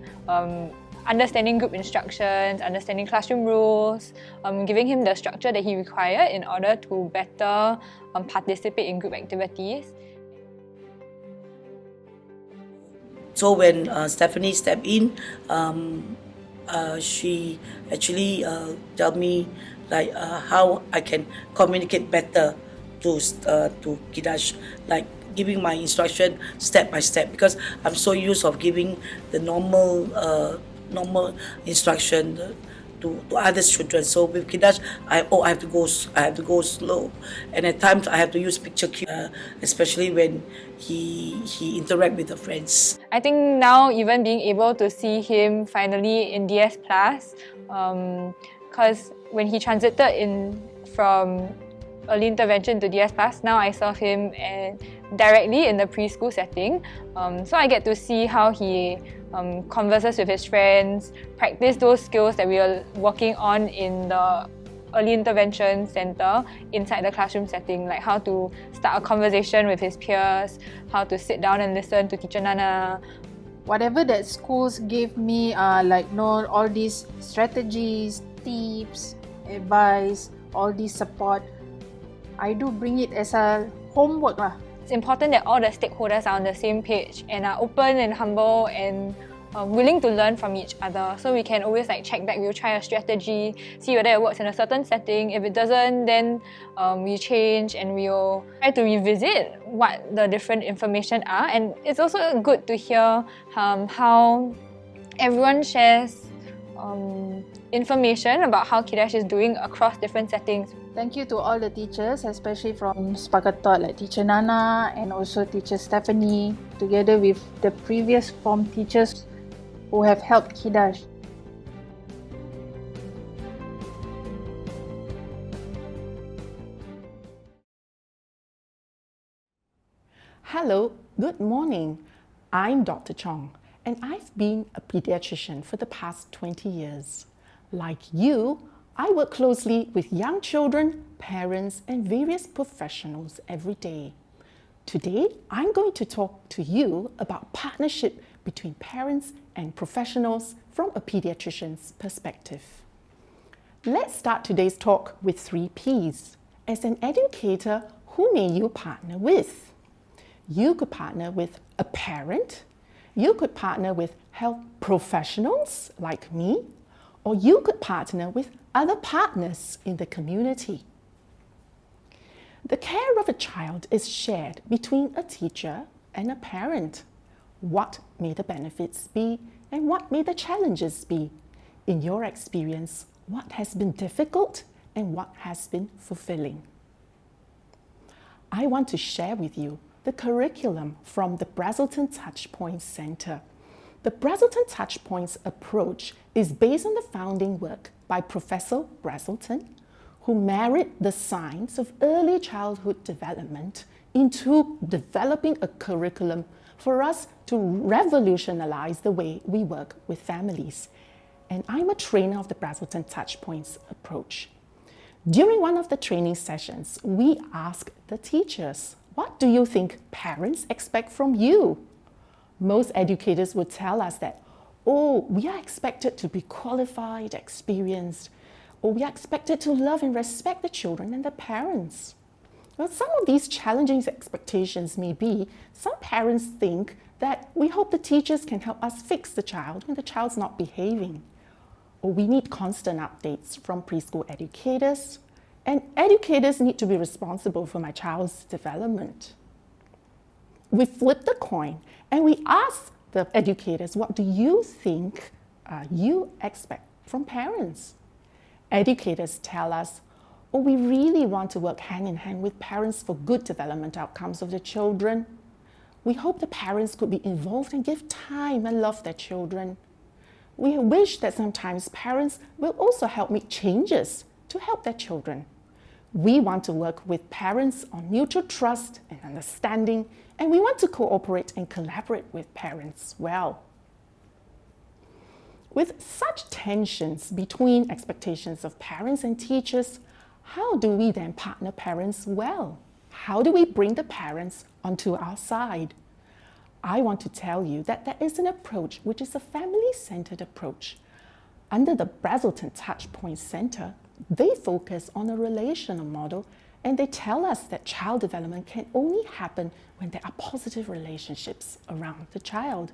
understanding group instructions, understanding classroom rules, giving him the structure that he required in order to better participate in group activities. So when Stephanie stepped in, she actually told me like how I can communicate better to Kidash, like giving my instruction step by step, because I'm so used of giving the normal instruction to other children. So with Kidash, I have to go slow, and at times I have to use picture cue, especially when he interact with the friends. I think now even being able to see him finally in DS Plus, because when he transited in from early intervention to DS Plus, now I serve him directly in the preschool setting. So I get to see how he converses with his friends, practice those skills that we are working on in the early intervention center inside the classroom setting, like how to start a conversation with his peers, how to sit down and listen to Teacher Nana. Whatever that schools give me, all these strategies, tips, advice, all this support, I do bring it as a homework. It's important that all the stakeholders are on the same page and are open and humble and willing to learn from each other. So we can always check back, we'll try a strategy, see whether it works in a certain setting. If it doesn't, then we change and we'll try to revisit what the different information are. And it's also good to hear how everyone shares information about how Kidash is doing across different settings. Thank you to all the teachers, especially from Spakatot, like Teacher Nana and also Teacher Stephanie, together with the previous form teachers who have helped Kidash. Hello, good morning. I'm Dr. Chong, and I've been a pediatrician for the past 20 years. Like you, I work closely with young children, parents, and various professionals every day. Today, I'm going to talk to you about partnership between parents and professionals from a pediatrician's perspective. Let's start today's talk with 3 Ps. As an educator, who may you partner with? You could partner with a parent, you could partner with health professionals like me, or you could partner with other partners in the community. The care of a child is shared between a teacher and a parent. What may the benefits be and what may the challenges be? In your experience, what has been difficult and what has been fulfilling? I want to share with you the curriculum from the Brazelton Touchpoints Center. The Brazelton Touchpoints approach is based on the founding work by Professor Brazelton, who married the science of early childhood development into developing a curriculum for us to revolutionize the way we work with families. And I'm a trainer of the Brazelton Touchpoints approach. During one of the training sessions, we asked the teachers, what do you think parents expect from you? Most educators would tell us that, oh, we are expected to be qualified, experienced, or we are expected to love and respect the children and the parents. Well, some of these challenging expectations may be, some parents think that we hope the teachers can help us fix the child when the child's not behaving. Or we need constant updates from preschool educators, and educators need to be responsible for my child's development. We flip the coin and we ask the educators, what do you think you expect from parents? Educators tell us, oh, we really want to work hand in hand with parents for good development outcomes of the children. We hope the parents could be involved and give time and love their children. We wish that sometimes parents will also help make changes to help their children. We want to work with parents on mutual trust and understanding, and we want to cooperate and collaborate with parents well. With such tensions between expectations of parents and teachers, how do we then partner parents well? How do we bring the parents onto our side? I want to tell you that there is an approach which is a family-centered approach. Under the Brazelton Touchpoint Center, they focus on a relational model, and they tell us that child development can only happen when there are positive relationships around the child.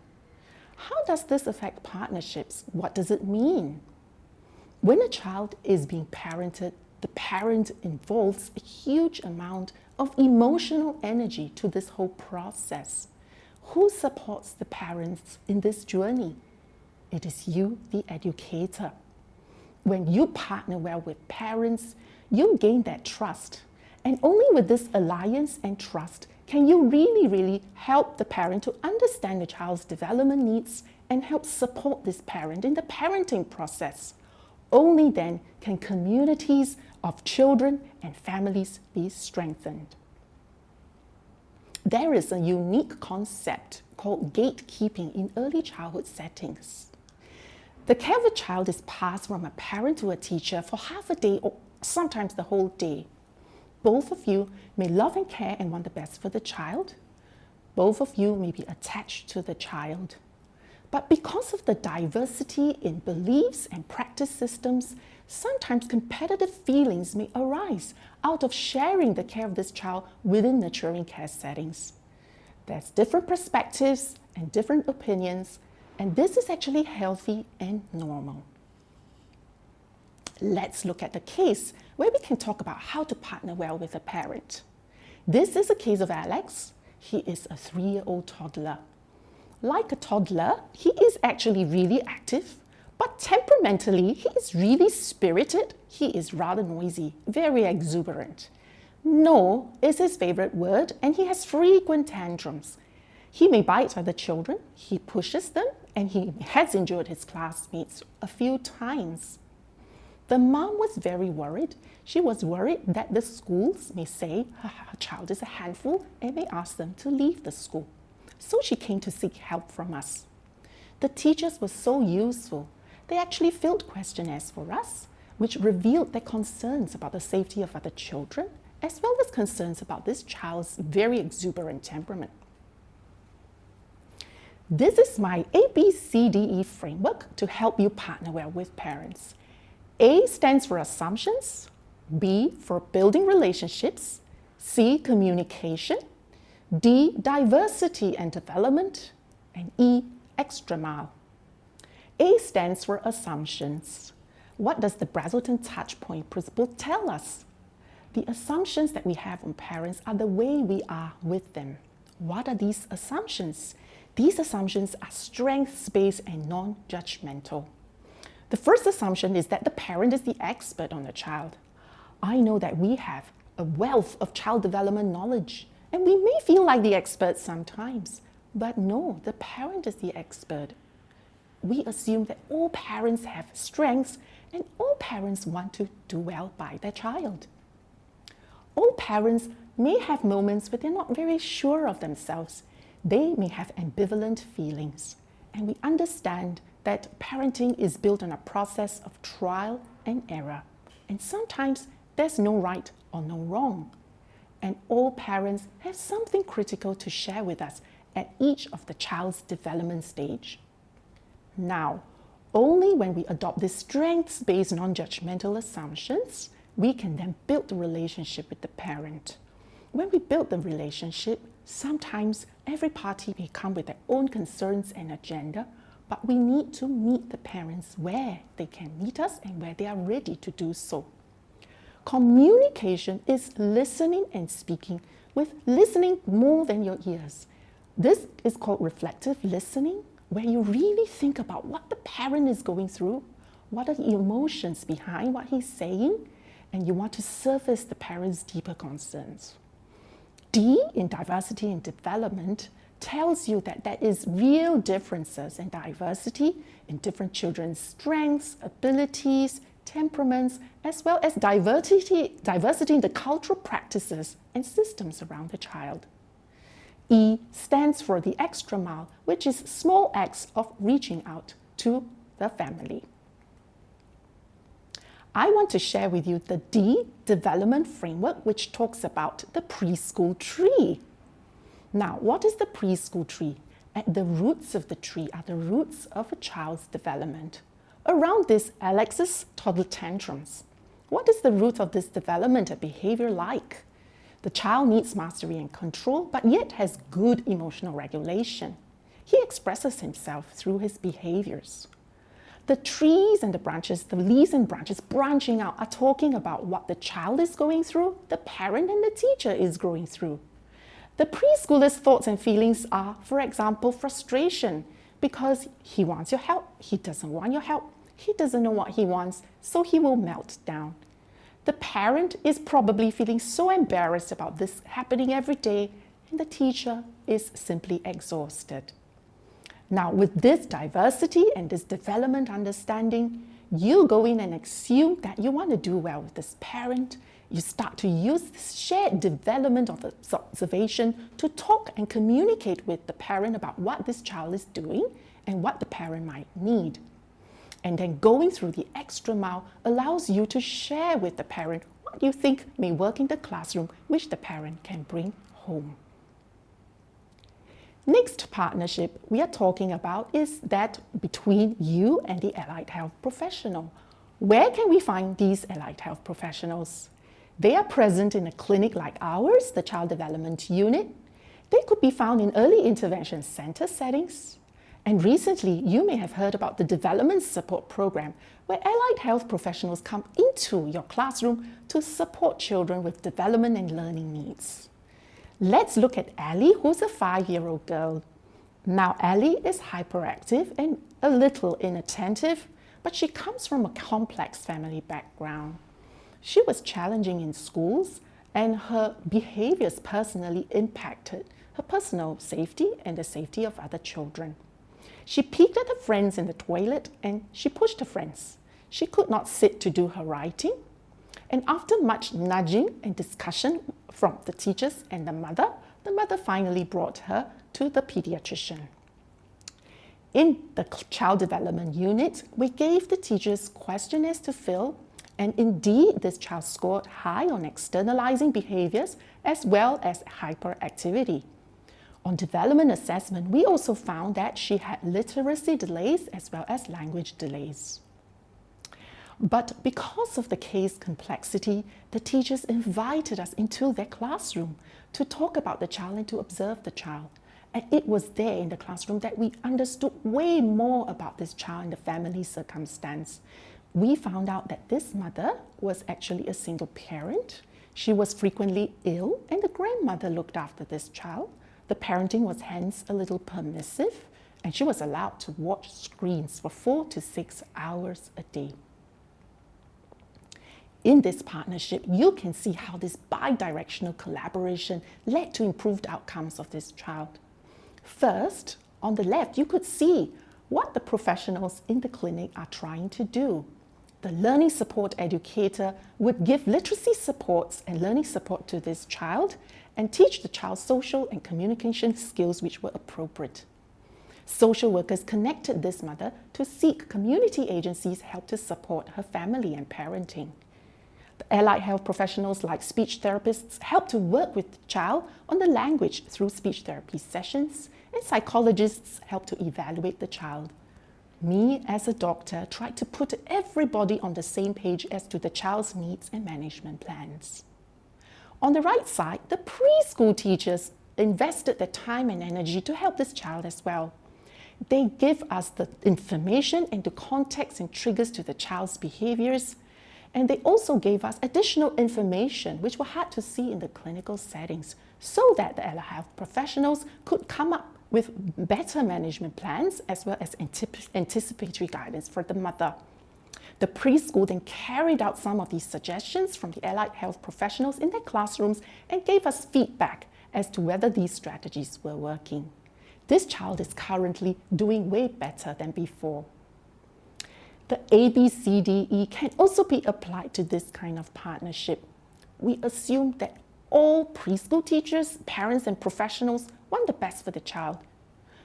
How does this affect partnerships? What does it mean? When a child is being parented, the parent involves a huge amount of emotional energy to this whole process. Who supports the parents in this journey? It is you, the educator. When you partner well with parents, you gain that trust. And only with this alliance and trust can you really help the parent to understand the child's development needs and help support this parent in the parenting process. Only then can communities of children and families be strengthened. There is a unique concept called gatekeeping in early childhood settings. The care of a child is passed from a parent to a teacher for half a day or sometimes the whole day. Both of you may love and care and want the best for the child. Both of you may be attached to the child. But because of the diversity in beliefs and practice systems, sometimes competitive feelings may arise out of sharing the care of this child within nurturing care settings. There's different perspectives and different opinions, and this is actually healthy and normal. Let's look at the case where we can talk about how to partner well with a parent. This is a case of Alex. He is a 3-year-old toddler. Like a toddler, he is actually really active, but temperamentally, he is really spirited. He is rather noisy, very exuberant. No is his favorite word, and he has frequent tantrums. He may bite other children, he pushes them, and he has injured his classmates a few times. The mom was very worried. She was worried that the schools may say her child is a handful and may ask them to leave the school. So she came to seek help from us. The teachers were so useful. They actually filled questionnaires for us, which revealed their concerns about the safety of other children, as well as concerns about this child's very exuberant temperament. This is my ABCDE framework to help you partner well with parents. A stands for assumptions, B for building relationships, C communication, D diversity and development, and E extra mile. A stands for assumptions. What does the Brazelton Touchpoint principle tell us? The assumptions that we have on parents are the way we are with them. What are these assumptions? These assumptions are strengths-based and non-judgmental. The first assumption is that the parent is the expert on the child. I know that we have a wealth of child development knowledge, and we may feel like the expert sometimes, but no, the parent is the expert. We assume that all parents have strengths and all parents want to do well by their child. All parents may have moments where they're not very sure of themselves. They may have ambivalent feelings, and we understand that parenting is built on a process of trial and error, and sometimes there's no right or no wrong. And all parents have something critical to share with us at each of the child's development stage. Now, only when we adopt these strengths-based non-judgmental assumptions, we can then build the relationship with the parent. When we build the relationship, sometimes every party may come with their own concerns and agenda, but we need to meet the parents where they can meet us and where they are ready to do so. Communication is listening and speaking, with listening more than your ears. This is called reflective listening, where you really think about what the parent is going through, what are the emotions behind what he's saying, and you want to surface the parent's deeper concerns. D in diversity and development tells you that there is real differences and diversity in different children's strengths, abilities, temperaments, as well as diversity in the cultural practices and systems around the child. E stands for the extra mile, which is small acts of reaching out to the family. I want to share with you the D development framework, which talks about the preschool tree. Now, what is the preschool tree? At the roots of the tree are the roots of a child's development. Around this, Alex's toddler tantrums. What is the root of this development and behavior like? The child needs mastery and control, but yet has good emotional regulation. He expresses himself through his behaviors. The trees and the branches, the leaves and branches branching out are talking about what the child is going through, the parent and the teacher is going through. The preschooler's thoughts and feelings are, for example, frustration because he wants your help, he doesn't want your help, he doesn't know what he wants, so he will melt down. The parent is probably feeling so embarrassed about this happening every day, and the teacher is simply exhausted. Now, with this diversity and this development understanding, you go in and assume that you want to do well with this parent. You start to use this shared development of observation to talk and communicate with the parent about what this child is doing and what the parent might need. And then going through the extra mile allows you to share with the parent what you think may work in the classroom, which the parent can bring home. Next partnership we are talking about is that between you and the allied health professional. Where can we find these allied health professionals? They are present in a clinic like ours, the Child Development Unit. They could be found in early intervention center settings. And recently, you may have heard about the Development Support Program, where allied health professionals come into your classroom to support children with development and learning needs. Let's look at Ellie, who's a 5-year-old girl. Now, Ellie is hyperactive and a little inattentive, but she comes from a complex family background. She was challenging in schools, and her behaviors personally impacted her personal safety and the safety of other children. She peeked at her friends in the toilet and she pushed her friends. She could not sit to do her writing. And after much nudging and discussion from the teachers and the mother finally brought her to the pediatrician. In the Child Development Unit, we gave the teachers questionnaires to fill, and indeed this child scored high on externalizing behaviors as well as hyperactivity. On development assessment, we also found that she had literacy delays as well as language delays. But because of the case complexity, the teachers invited us into their classroom to talk about the child and to observe the child. And it was there in the classroom that we understood way more about this child and the family circumstance. we found out that this mother was actually a single parent. She was frequently ill, and the grandmother looked after this child. The parenting was hence a little permissive, and she was allowed to watch screens for 4 to 6 hours a day. In this partnership, you can see how this bi-directional collaboration led to improved outcomes of this child. First, on the left, you could see what the professionals in the clinic are trying to do. The learning support educator would give literacy supports and learning support to this child and teach the child social and communication skills which were appropriate. Social workers connected this mother to seek community agencies' help to support her family and parenting. The allied health professionals like speech therapists helped to work with the child on the language through speech therapy sessions, and psychologists helped to evaluate the child. Me, as a doctor, tried to put everybody on the same page as to the child's needs and management plans. On the right side, the preschool teachers invested their time and energy to help this child as well. They give us the information and the context and triggers to the child's behaviors, and they also gave us additional information which were hard to see in the clinical settings so that the allied health professionals could come up with better management plans as well as anticipatory guidance for the mother. The preschool then carried out some of these suggestions from the allied health professionals in their classrooms and gave us feedback as to whether these strategies were working. This child is currently doing way better than before. The ABCDE can also be applied to this kind of partnership. We assume that all preschool teachers, parents, and professionals want the best for the child.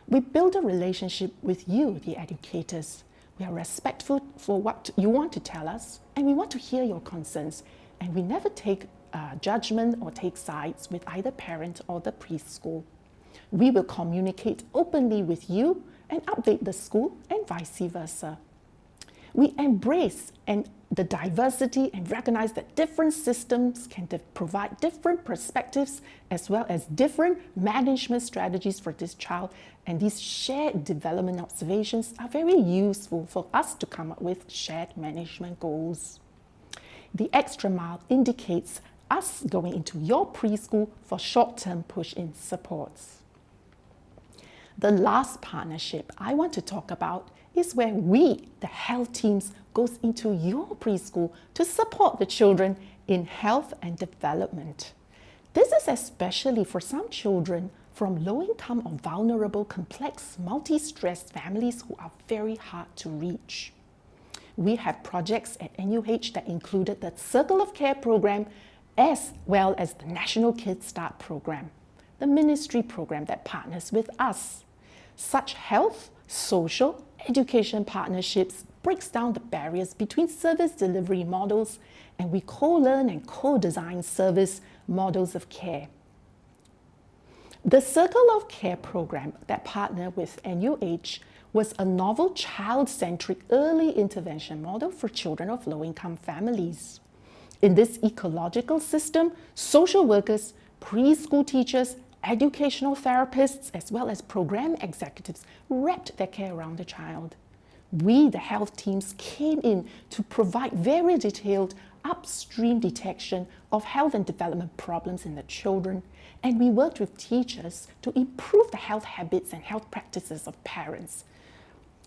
We build a relationship with you, the educators. We are respectful for what you want to tell us, and we want to hear your concerns, and we never take judgment or take sides with either parent or the preschool. We will communicate openly with you and update the school and vice versa. We embrace the diversity and recognize that different systems can provide different perspectives as well as different management strategies for this child, and these shared development observations are very useful for us to come up with shared management goals. The extra mile indicates us going into your preschool for short-term push-in supports. The last partnership I want to talk about is where we, the health teams, goes into your preschool to support the children in health and development. This is especially for some children from low-income or vulnerable, complex, multi-stressed families who are very hard to reach. We have projects at NUH that included the Circle of Care program as well as the National Kids Start program, the ministry program that partners with us. Such health, social, education partnerships breaks down the barriers between service delivery models, and we co-learn and co-design service models of care. The Circle of Care program that partnered with NUH was a novel child-centric early intervention model for children of low-income families. In this ecological system, social workers, preschool teachers, educational therapists, as well as program executives wrapped their care around the child. We, the health teams, came in to provide very detailed upstream detection of health and development problems in the children, and we worked with teachers to improve the health habits and health practices of parents.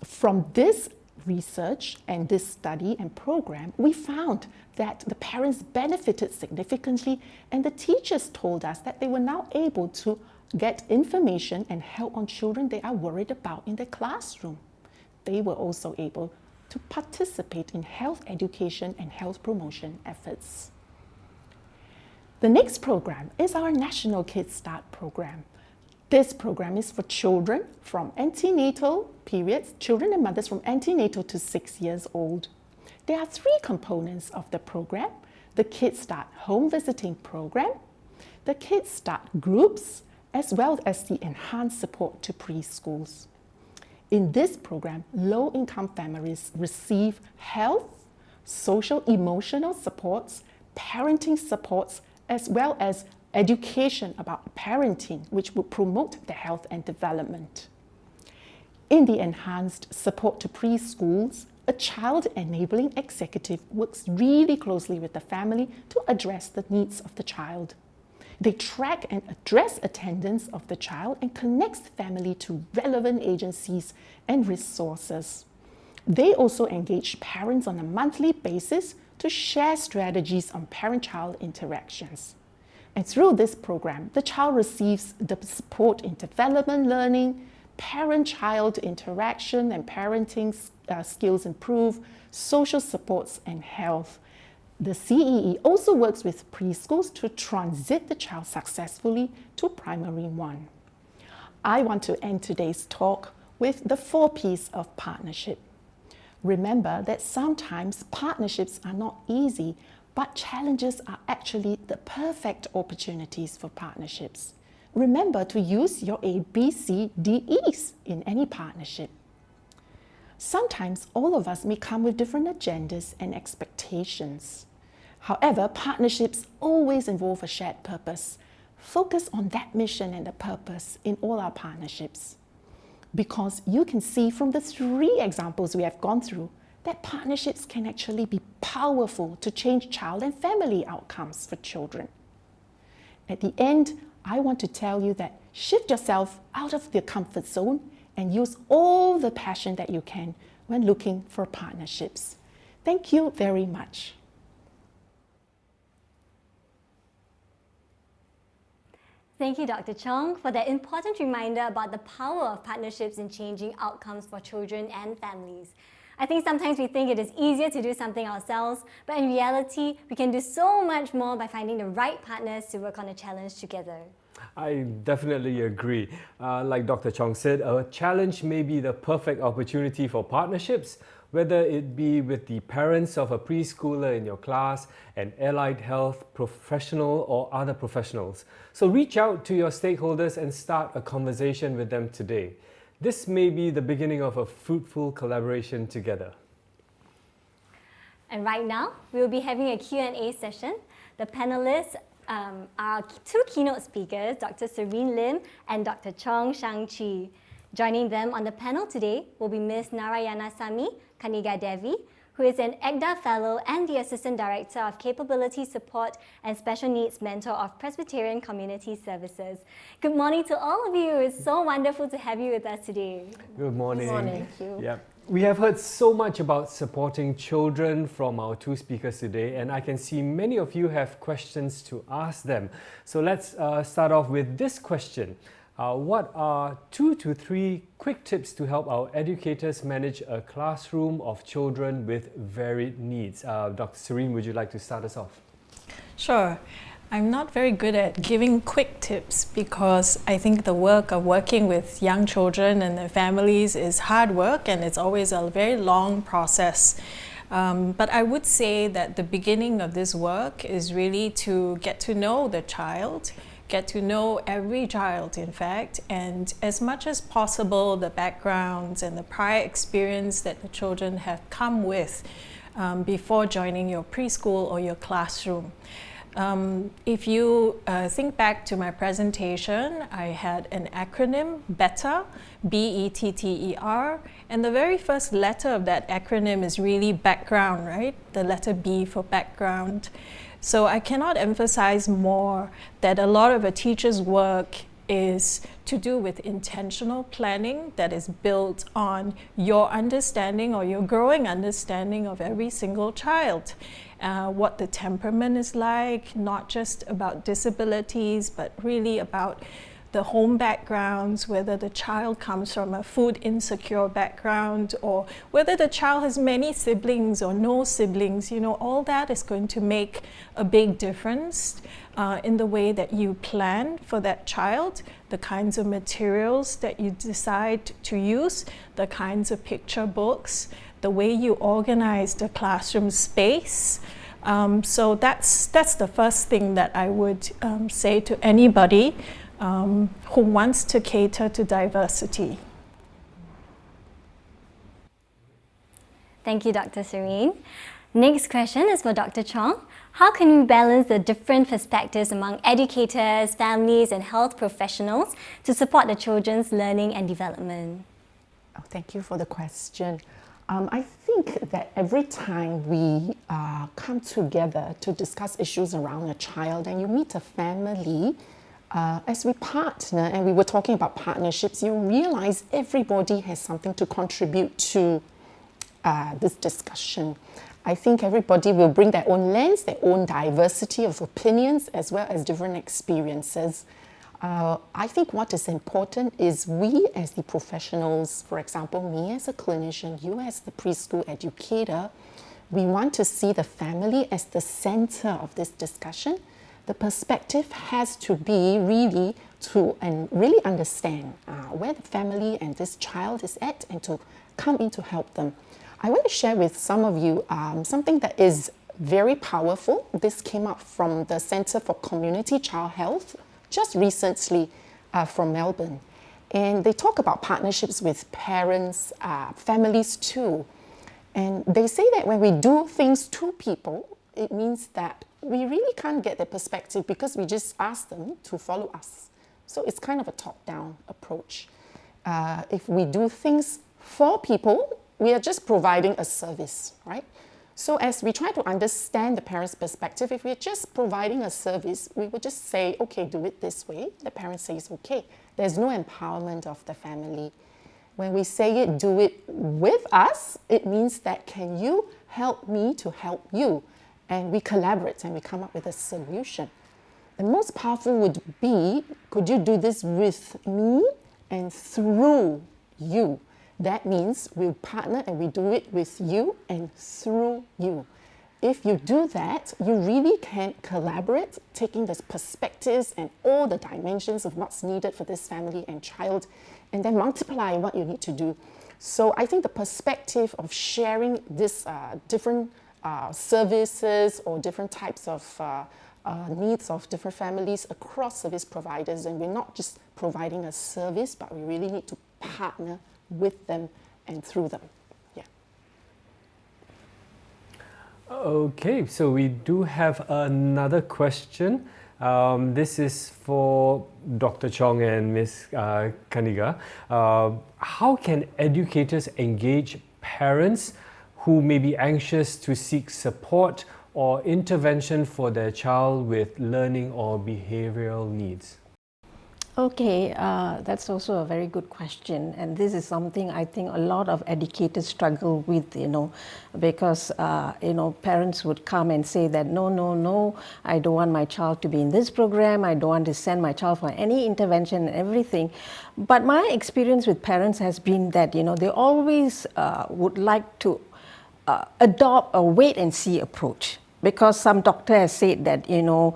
From this research and this study and program, we found that the parents benefited significantly, and the teachers told us that they were now able to get information and help on children they are worried about in the classroom. They were also able to participate in health education and health promotion efforts. The next program is our National Kids Start program. This program is for children from antenatal periods, children and mothers from antenatal to 6 years old. There are 3 components of the program: the Kids Start Home Visiting program, the Kids Start groups, as well as the enhanced support to preschools. In this program, low-income families receive health, social, emotional supports, parenting supports, as well as education about parenting, which will promote their health and development. In the enhanced support to preschools, a child enabling executive works really closely with the family to address the needs of the child. They track and address attendance of the child and connects the family to relevant agencies and resources. They also engage parents on a monthly basis to share strategies on parent-child interactions. And through this program, the child receives the support in development learning, parent-child interaction and parenting skills improve, social supports and health. The CEE also works with preschools to transit the child successfully to primary 1. I want to end today's talk with the 4 P's of partnership. Remember that sometimes partnerships are not easy, but challenges are actually the perfect opportunities for partnerships. Remember to use your A, B, C, D, E's in any partnership. Sometimes all of us may come with different agendas and expectations. However, partnerships always involve a shared purpose. Focus on that mission and the purpose in all our partnerships. Because you can see from the 3 examples we have gone through that partnerships can actually be powerful to change child and family outcomes for children. At the end, I want to tell you that shift yourself out of the comfort zone and use all the passion that you can when looking for partnerships. Thank you very much. Thank you, Dr. Chong, for that important reminder about the power of partnerships in changing outcomes for children and families. I think sometimes we think it is easier to do something ourselves, but in reality, we can do so much more by finding the right partners to work on a challenge together. I definitely agree. Like Dr. Chong said, a challenge may be the perfect opportunity for partnerships, whether it be with the parents of a preschooler in your class, an allied health professional, or other professionals. So reach out to your stakeholders and start a conversation with them today. This may be the beginning of a fruitful collaboration together. And right now, we'll be having a Q&A session. The panelists are 2 keynote speakers, Dr. Serene Lim and Dr. Chong Shang-Chi. Joining them on the panel today will be Ms. Narayanasamy Kaniga Devi, who is an ECDA Fellow and the Assistant Director of Capability Support and Special Needs Mentor of Presbyterian Community Services. Good morning to all of you. It's so wonderful to have you with us today. Good morning. Good morning. Thank you. Yep. We have heard so much about supporting children from our 2 speakers today, and I can see many of you have questions to ask them. So let's start off with this question. What are 2 to 3 quick tips to help our educators manage a classroom of children with varied needs? Dr. Serene, would you like to start us off? Sure. I'm not very good at giving quick tips because I think the work of working with young children and their families is hard work and it's always a very long process. But I would say that the beginning of this work is really to get to know the child, get to know every child, in fact, and as much as possible, the backgrounds and the prior experience that the children have come with before joining your preschool or your classroom. If you think back to my presentation, I had an acronym, BETTER, B-E-T-T-E-R, and the very first letter of that acronym is really background, right? The letter B for background. So I cannot emphasize more that a lot of a teacher's work is to do with intentional planning that is built on your understanding or your growing understanding of every single child. What the temperament is like, not just about disabilities, but really about the home backgrounds, whether the child comes from a food insecure background or whether the child has many siblings or no siblings, you know, all that is going to make a big difference in the way that you plan for that child, the kinds of materials that you decide to use, the kinds of picture books, the way you organize the classroom space. So that's the first thing that I would say to anybody who wants to cater to diversity. Thank you, Dr. Serene. Next question is for Dr. Chong. How can we balance the different perspectives among educators, families, and health professionals to support the children's learning and development? Oh, thank you for the question. I think that every time we come together to discuss issues around a child and you meet a family, as we partner, and we were talking about partnerships, you realize everybody has something to contribute to this discussion. I think everybody will bring their own lens, their own diversity of opinions, as well as different experiences. I think what is important is we as the professionals, for example, me as a clinician, you as the preschool educator, we want to see the family as the center of this discussion. The perspective has to be really to really understand where the family and this child is at and to come in to help them. I want to share with some of you something that is very powerful. This came up from the Center for Community Child Health just recently from Melbourne. And they talk about partnerships with parents, families too. And they say that when we do things to people, it means that we really can't get their perspective because we just ask them to follow us. So it's kind of a top-down approach. If we do things for people, we are just providing a service, right? So as we try to understand the parent's perspective, if we're just providing a service, we would just say, okay, do it this way. The parent says, okay. There's no empowerment of the family. When we say it, do it with us, it means that can you help me to help you? And we collaborate and we come up with a solution. The most powerful would be, could you do this with me and through you? That means we partner and we do it with you and through you. If you do that, you really can collaborate, taking the perspectives and all the dimensions of what's needed for this family and child, and then multiply what you need to do. So I think the perspective of sharing this different services or different types of needs of different families across service providers, and we're not just providing a service, but we really need to partner with them and through them. Yeah. Okay, so we do have another question. This is for Dr. Chong and Ms. Kaniga. How can educators engage parents who may be anxious to seek support or intervention for their child with learning or behavioral needs? Okay, that's also a very good question, and this is something I think a lot of educators struggle with, because parents would come and say that no, I don't want my child to be in this program, I don't want to send my child for any intervention and everything. But my experience with parents has been that they always would like to adopt a wait and see approach. Because some doctor has said that, your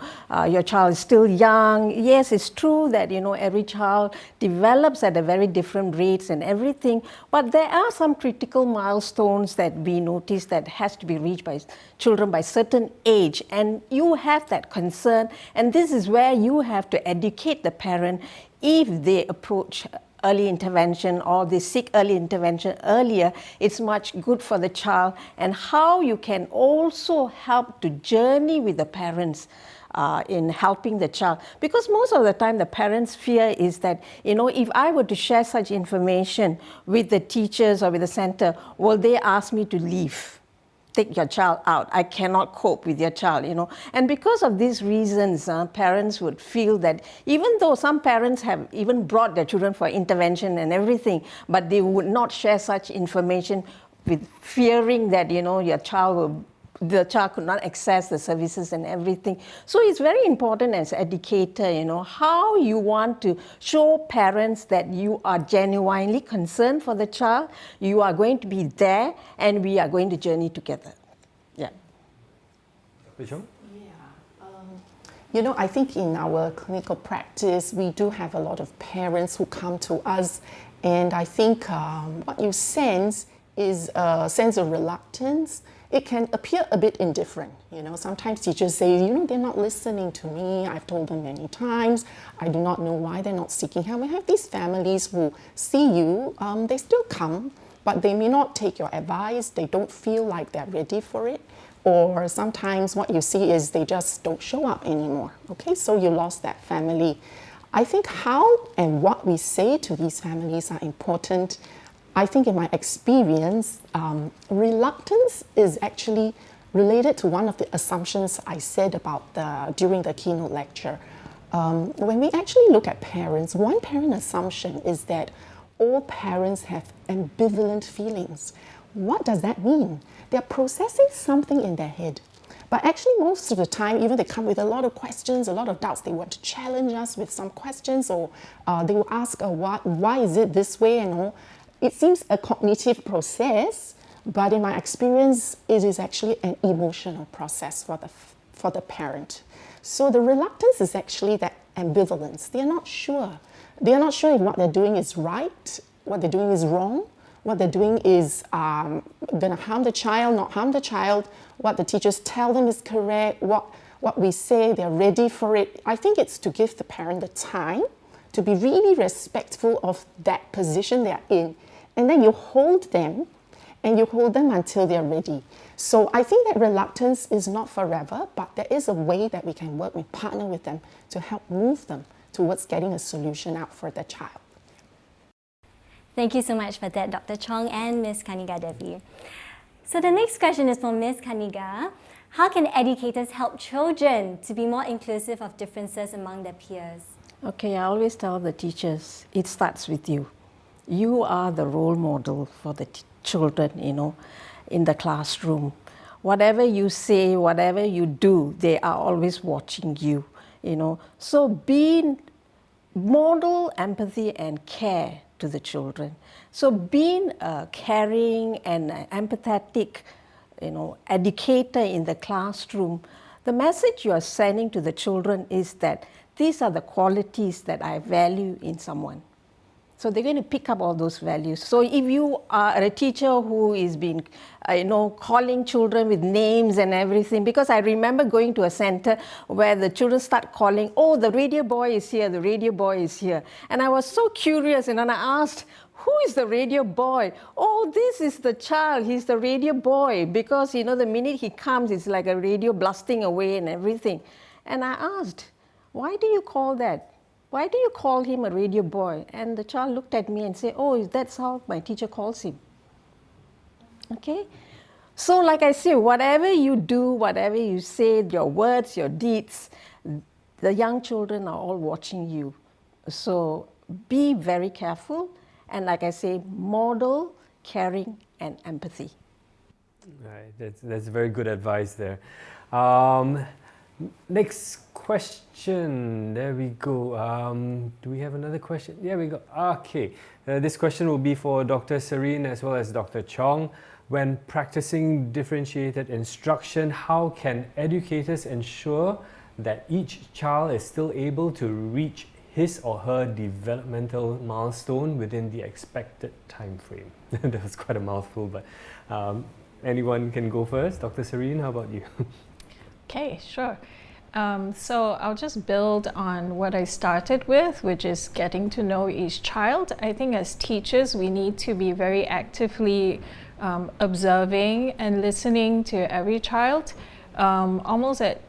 child is still young. Yes, it's true that, every child develops at a very different rates and everything. But there are some critical milestones that we notice that has to be reached by children by certain age. And you have that concern. And this is where you have to educate the parent if they approach early intervention or they seek early intervention earlier, it's much good for the child, and how you can also help to journey with the parents in helping the child. Because most of the time the parents' fear is that, if I were to share such information with the teachers or with the center, will they ask me to leave? Take your child out. I cannot cope with your child, And because of these reasons, parents would feel that even though some parents have even brought their children for intervention and everything, but they would not share such information with fearing that, the child could not access the services and everything. So it's very important as an educator, how you want to show parents that you are genuinely concerned for the child, you are going to be there, and we are going to journey together. Yeah. Dr. I think in our clinical practice, we do have a lot of parents who come to us, and I think what you sense is a sense of reluctance. It can appear a bit indifferent. Sometimes teachers say, they're not listening to me. I've told them many times. I do not know why they're not seeking help. We have these families who see you, they still come, but they may not take your advice. They don't feel like they're ready for it. Or sometimes what you see is they just don't show up anymore. Okay, so you lost that family. I think how and what we say to these families are important. I think in my experience, reluctance is actually related to one of the assumptions I said about during the keynote lecture. When we actually look at parents, one parent assumption is that all parents have ambivalent feelings. What does that mean? They're processing something in their head. But actually most of the time, even they come with a lot of questions, a lot of doubts. They want to challenge us with some questions, or they will ask, why is it this way and all. It seems a cognitive process, but in my experience, it is actually an emotional process for the parent. So the reluctance is actually that ambivalence. They're not sure. They're not sure if what they're doing is right, what they're doing is wrong, what they're doing is going to harm the child, not harm the child, what the teachers tell them is correct, what we say, they're ready for it. I think it's to give the parent the time to be really respectful of that position they're in. And then you hold them, and you hold them until they're ready. So I think that reluctance is not forever, but there is a way that we can work, we partner with them to help move them towards getting a solution out for the child. Thank you so much for that, Dr. Chong and Ms. Kaniga Devi. So the next question is for Ms. Kaniga. How can educators help children to be more inclusive of differences among their peers? Okay, I always tell the teachers, it starts with you. You are the role model for the children, in the classroom. Whatever you say, whatever you do, they are always watching you, So model empathy and care to the children. So being a caring and empathetic, educator in the classroom, the message you are sending to the children is that these are the qualities that I value in someone. So they're going to pick up all those values. So if you are a teacher who is been, calling children with names and everything, because I remember going to a center where the children start calling, oh, the radio boy is here, the radio boy is here. And I was so curious, and then I asked, who is the radio boy? Oh, this is the child, he's the radio boy. Because, the minute he comes, it's like a radio blasting away and everything. And I asked, why do you call that? Why do you call him a radio boy? And the child looked at me and said, oh, that's how my teacher calls him. Okay? So like I say, whatever you do, whatever you say, your words, your deeds, the young children are all watching you. So be very careful. And like I say, model caring and empathy. Right, that's very good advice there. Next question. There we go. Do we have another question? There we go. Okay. This question will be for Dr. Serene as well as Dr. Chong. When practicing differentiated instruction, how can educators ensure that each child is still able to reach his or her developmental milestone within the expected time frame? That was quite a mouthful, but anyone can go first. Dr. Serene, how about you? Okay, sure. So I'll just build on what I started with, which is getting to know each child. I think as teachers, we need to be very actively observing and listening to every child, almost at,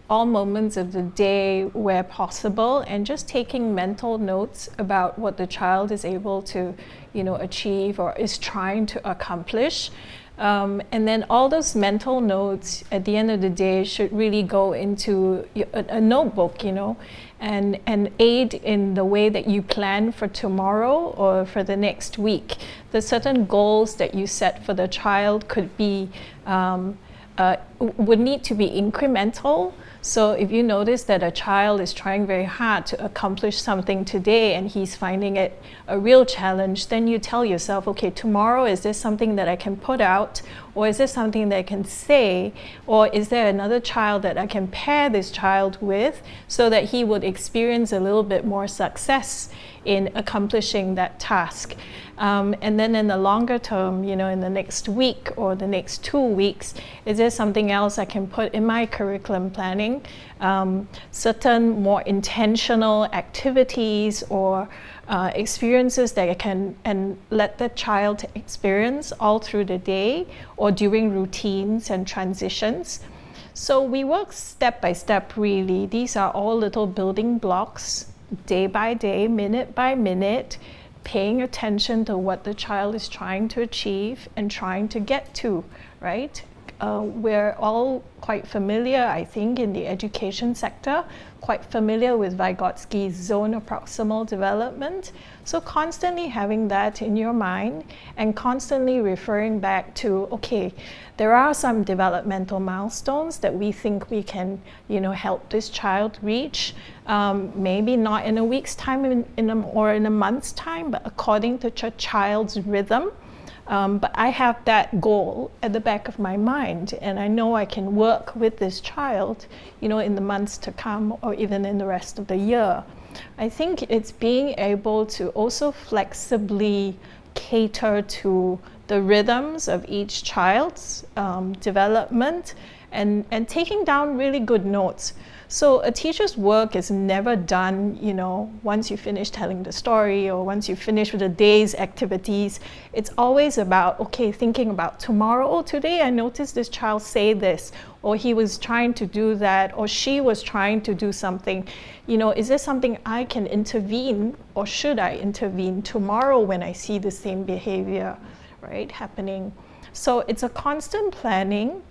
all moments of the day where possible, and just taking mental notes about what the child is able to, achieve or is trying to accomplish. And then all those mental notes at the end of the day should really go into a notebook, and aid in the way that you plan for tomorrow or for the next week. The certain goals that you set for the child could be, would need to be incremental. So if you notice that a child is trying very hard to accomplish something today and he's finding it a real challenge, then you tell yourself, okay, tomorrow, is this something that I can put out, or is this something that I can say, or is there another child that I can pair this child with so that he would experience a little bit more success in accomplishing that task. And then in the longer term, in the next week or the next 2 weeks, is there something else I can put in my curriculum planning? Certain more intentional activities or experiences that I can and let the child experience all through the day or during routines and transitions. So we work step by step, really. These are all little building blocks, day by day, minute by minute, paying attention to what the child is trying to achieve and trying to get to, right? We're all quite familiar, I think, in the education sector, quite familiar with Vygotsky's zone of proximal development. So constantly having that in your mind and constantly referring back to, okay, there are some developmental milestones that we think we can, help this child reach. Maybe not in a week's time or in a month's time, but according to your child's rhythm. But I have that goal at the back of my mind, and I know I can work with this child, in the months to come or even in the rest of the year. I think it's being able to also flexibly cater to the rhythms of each child's development and taking down really good notes. So a teacher's work is never done, once you finish telling the story or once you finish with the day's activities. It's always about, okay, thinking about tomorrow. Oh, today I noticed this child say this, or he was trying to do that, or she was trying to do something. Is there something I can intervene, or should I intervene tomorrow when I see the same behavior, right, happening? So it's a constant planning,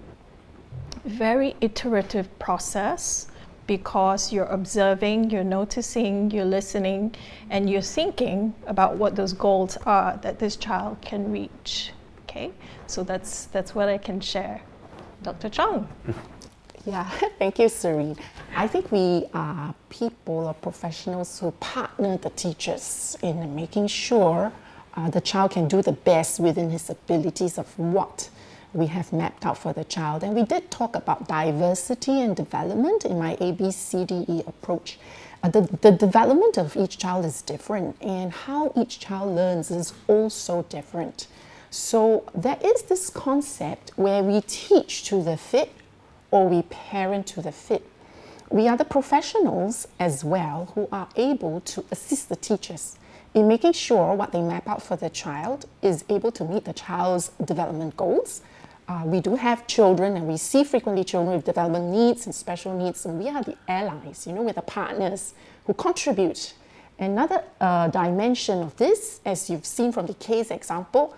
very iterative process, because you're observing, you're noticing, you're listening, and you're thinking about what those goals are that this child can reach. Okay, so that's what I can share. Dr. Chong. Yeah, thank you, Serene. I think we are people or professionals who partner the teachers in making sure the child can do the best within his abilities of what we have mapped out for the child. And we did talk about diversity and development in my ABCDE approach. The development of each child is different, and how each child learns is also different. So there is this concept where we teach to the fit or we parent to the fit. We are the professionals as well who are able to assist the teachers in making sure what they map out for the child is able to meet the child's development goals. We do have children, and we see frequently children with development needs and special needs, and we are the allies, we're the partners who contribute. Another dimension of this, as you've seen from the case example,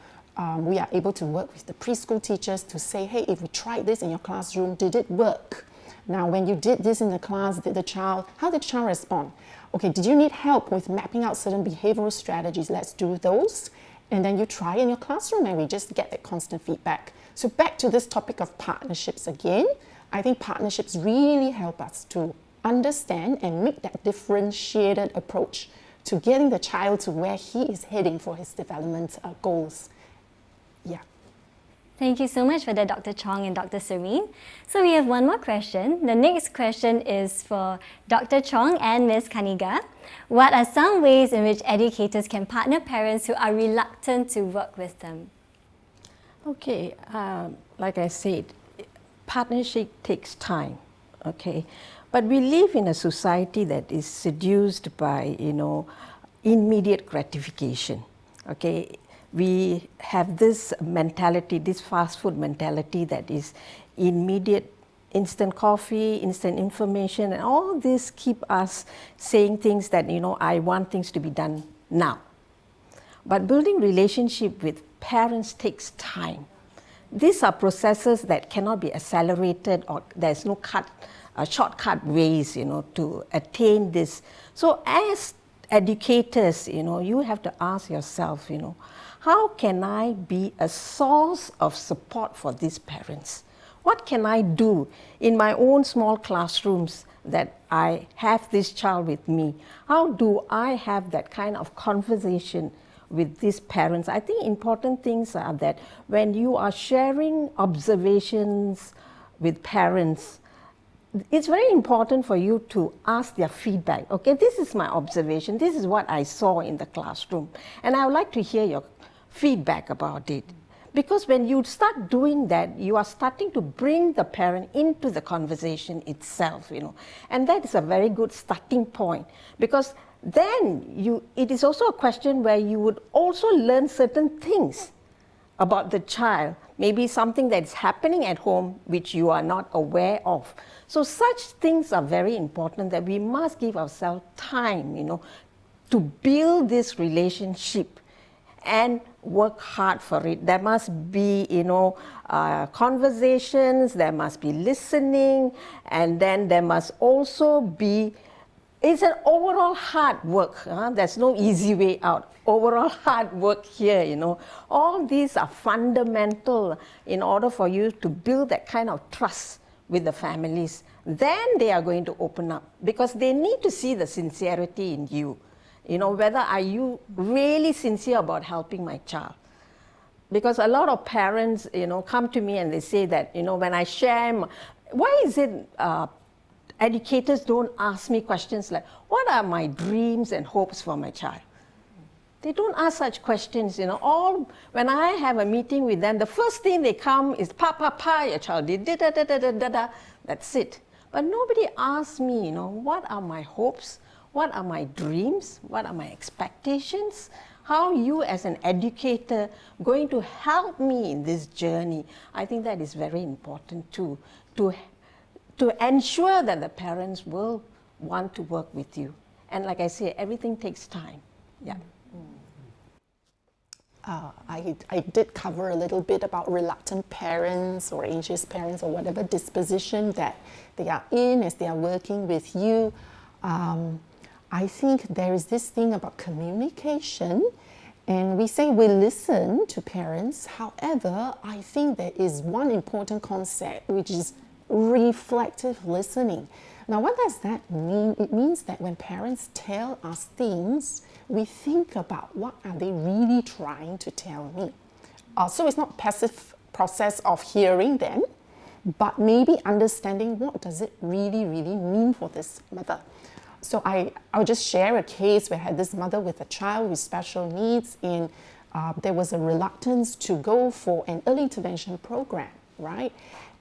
we are able to work with the preschool teachers to say, hey, if we tried this in your classroom, did it work? Now, when you did this in the class, how did the child respond? Okay, did you need help with mapping out certain behavioral strategies? Let's do those. And then you try in your classroom, and we just get that constant feedback. So back to this topic of partnerships again, I think partnerships really help us to understand and make that differentiated approach to getting the child to where he is heading for his development goals. Yeah. Thank you so much for that, Dr. Chong and Dr. Serene. So we have one more question. The next question is for Dr. Chong and Ms. Kaniga. What are some ways in which educators can partner parents who are reluctant to work with them? Okay, like I said, partnership takes time, okay? But we live in a society that is seduced by, immediate gratification, okay? We have this mentality, this fast food mentality that is immediate, instant coffee, instant information, and all this keep us saying things that, I want things to be done now. But building relationship with parents takes time. These are processes that cannot be accelerated, or there's no shortcut ways, to attain this. So as educators, you have to ask yourself, how can I be a source of support for these parents? What can I do in my own small classrooms that I have this child with me? How do I have that kind of conversation with these parents? I think important things are that when you are sharing observations with parents, it's very important for you to ask their feedback. Okay, this is my observation. This is what I saw in the classroom. And I would like to hear your feedback about it. Because when you start doing that, you are starting to bring the parent into the conversation itself, And that is a very good starting point. Because then it is also a question where you would also learn certain things about the child, maybe something that's happening at home which you are not aware of. So such things are very important that we must give ourselves time, to build this relationship and work hard for it. There must be, conversations, there must be listening, and then there must also be, it's an overall hard work. There's no easy way out. Overall hard work here, All these are fundamental in order for you to build that kind of trust with the families. Then they are going to open up because they need to see the sincerity in you. Whether are you really sincere about helping my child? Because a lot of parents, come to me and they say that, when I share, why is it educators don't ask me questions like, what are my dreams and hopes for my child? They don't ask such questions, when I have a meeting with them, the first thing they come is, your child did da-da-da-da-da-da-da. That's it. But nobody asks me, what are my hopes? What are my dreams? What are my expectations? How are you as an educator going to help me in this journey? I think that is very important too, to ensure that the parents will want to work with you. And like I say, everything takes time. Yeah. I did cover a little bit about reluctant parents or anxious parents or whatever disposition that they are in as they are working with you. I think there is this thing about communication, and we say we listen to parents. However, I think there is one important concept, which is reflective listening. Now, what does that mean? It means that when parents tell us things, we think about what are they really trying to tell me. So it's not passive process of hearing them, but maybe understanding what does it really mean for this mother. So I'll just share a case where I had this mother with a child with special needs, and there was a reluctance to go for an early intervention program, right?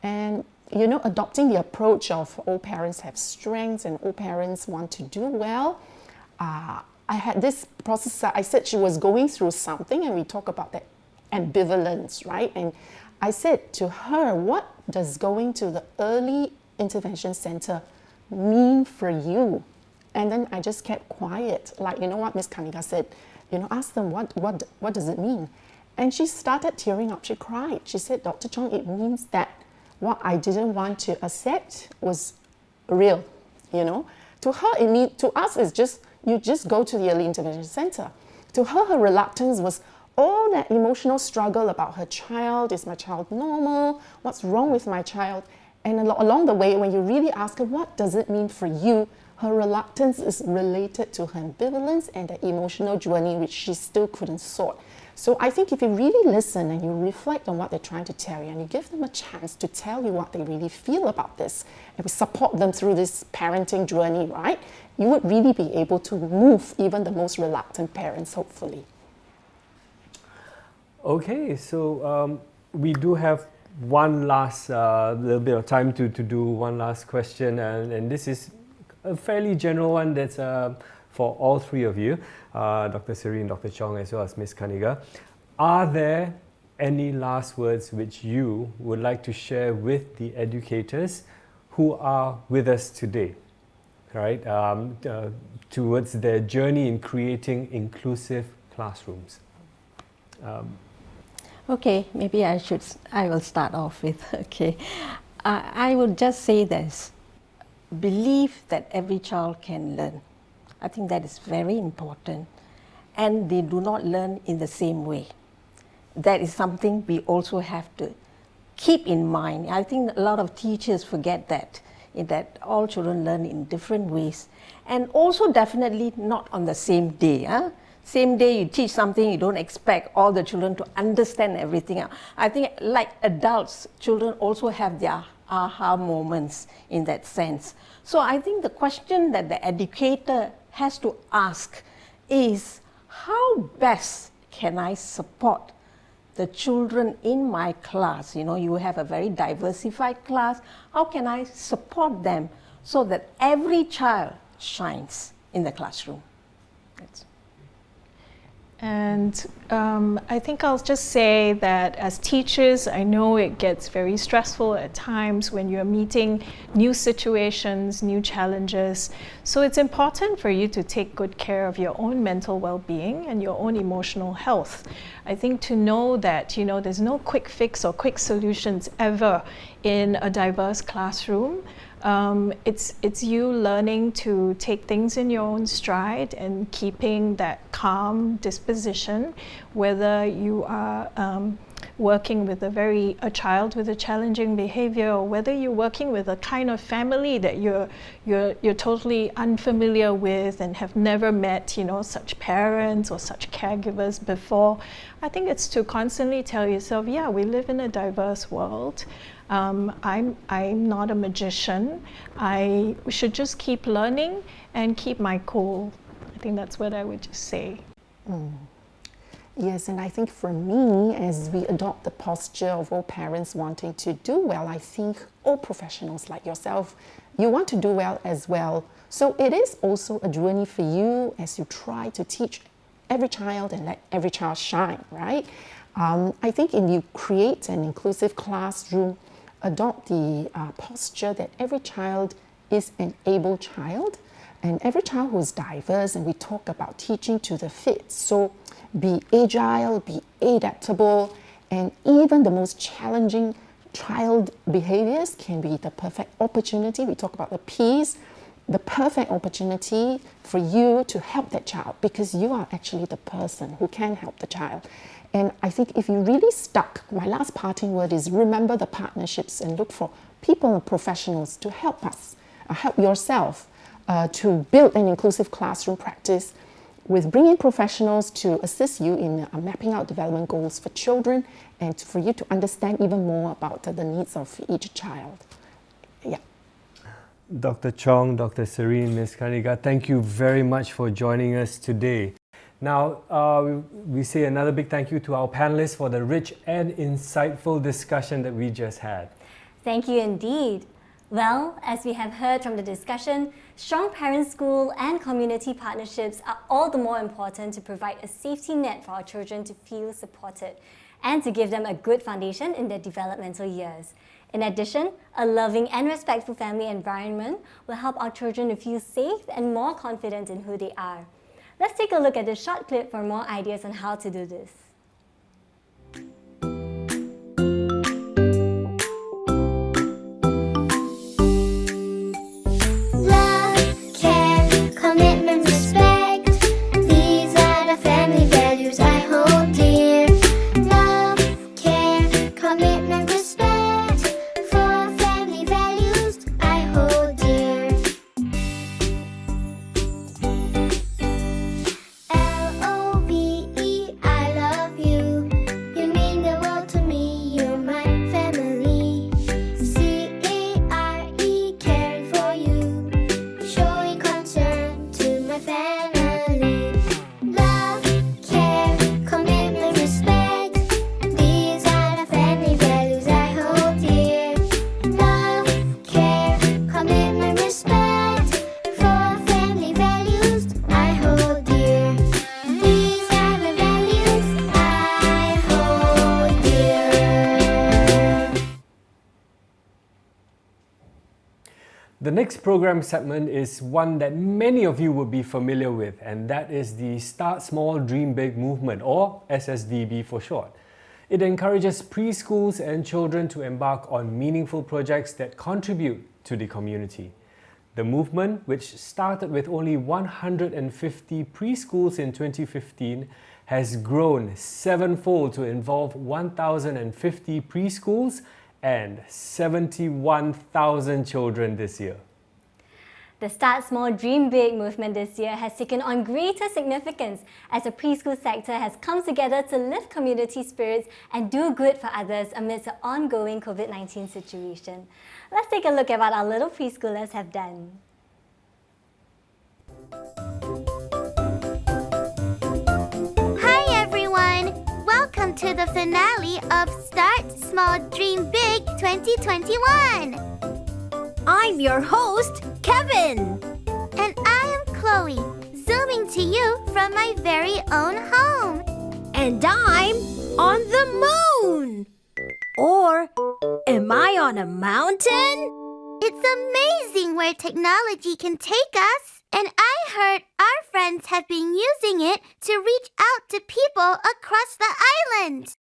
And adopting the approach of all parents have strengths and all parents want to do well. I had this process, I said she was going through something, and we talk about that ambivalence, right? And I said to her, what does going to the early intervention center mean for you? And then I just kept quiet. Like, what Miss Kanika said, ask them what does it mean? And she started tearing up, she cried. She said, Dr. Chong, it means that what I didn't want to accept was real, To her, to us, it's just, you just go to the early intervention center. To her, her reluctance was all that emotional struggle about her child. Is my child normal? What's wrong with my child? And along the way, when you really ask her, what does it mean for you? Her reluctance is related to her ambivalence and the emotional journey which she still couldn't sort. So I think if you really listen and you reflect on what they're trying to tell you, and you give them a chance to tell you what they really feel about this, and we support them through this parenting journey, right? You would really be able to move even the most reluctant parents, hopefully. Okay, so we do have one last little bit of time to do one last question, and this is a fairly general one that's for all three of you, Dr. Siri and Dr. Chong, as well as Ms. Kanika. Are there any last words which you would like to share with the educators who are with us today, right? Towards their journey in creating inclusive classrooms? Okay, maybe I will start off with, okay. I would just say this, believe that every child can learn. I think that is very important. And they do not learn in the same way. That is something we also have to keep in mind. I think a lot of teachers forget that all children learn in different ways. And also definitely not on the same day. Same day you teach something, you don't expect all the children to understand everything. I think like adults, children also have their aha moments in that sense. So I think the question that the educator has to ask is, how best can I support the children in my class? You have a very diversified class. How can I support them so that every child shines in the classroom? And I think I'll just say that as teachers, I know it gets very stressful at times when you're meeting new situations, new challenges. So it's important for you to take good care of your own mental well-being and your own emotional health. I think to know that, you know, there's no quick fix or quick solutions ever in a diverse classroom. It's you learning to take things in your own stride and keeping that calm disposition, whether you are working with a child with a challenging behavior, or whether you're working with a kind of family that you're totally unfamiliar with and have never met, you know, such parents or such caregivers before. I think it's to constantly tell yourself, yeah, we live in a diverse world. I'm not a magician. I should just keep learning and keep my cool. I think that's what I would just say. Yes, and I think for me, as we adopt the posture of all parents wanting to do well, I think all professionals like yourself, you want to do well as well. So it is also a journey for you as you try to teach every child and let every child shine, right? I think if you create an inclusive classroom, adopt the posture that every child is an able child and every child who is diverse, and we talk about teaching to the fit. So be agile, be adaptable, and even the most challenging child behaviors can be the perfect opportunity. We talk about the P's, the perfect opportunity for you to help that child, because you are actually the person who can help the child. And I think if you really stuck, my last parting word is remember the partnerships and look for people and professionals to help us, help yourself to build an inclusive classroom practice with bringing professionals to assist you in mapping out development goals for children and for you to understand even more about the needs of each child. Yeah. Dr. Chong, Dr. Serene, Ms. Kaniga, thank you very much for joining us today. Now, we say another big thank you to our panelists for the rich and insightful discussion that we just had. Thank you indeed. Well, as we have heard from the discussion, strong parent, school and community partnerships are all the more important to provide a safety net for our children to feel supported and to give them a good foundation in their developmental years. In addition, a loving and respectful family environment will help our children to feel safe and more confident in who they are. Let's take a look at this short clip for more ideas on how to do this. Love, care, commitment, respect. These are the family values I hold dear. Love, care, commitment, respect. For family values I hold dear. L-O-V-E, I love you. You mean the world to me, you're my family. C-A-R-E, caring for you, showing concern to my family. Love, care, commitment, respect. These are the family values I hold dear. Love, care, commitment, respect. For family values I hold dear. These are the values I hold dear. The next program segment is one that many of you would be familiar with, and that is the Start Small, Dream Big movement, or SSDB for short. It encourages preschools and children to embark on meaningful projects that contribute to the community. The movement, which started with only 150 preschools in 2015, has grown sevenfold to involve 1,050 preschools and 71,000 children this year. The Start Small, Dream Big movement this year has taken on greater significance as the preschool sector has come together to lift community spirits and do good for others amidst the ongoing COVID-19 situation. Let's take a look at what our little preschoolers have done. Hi everyone! Welcome to the finale of Start Small Dream Big 2021! I'm your host, Kevin! And I am Chloe, zooming coming to you from my very own home. And I'm on the moon. Or am I on a mountain? It's amazing where technology can take us. And I heard our friends have been using it to reach out to people across the island.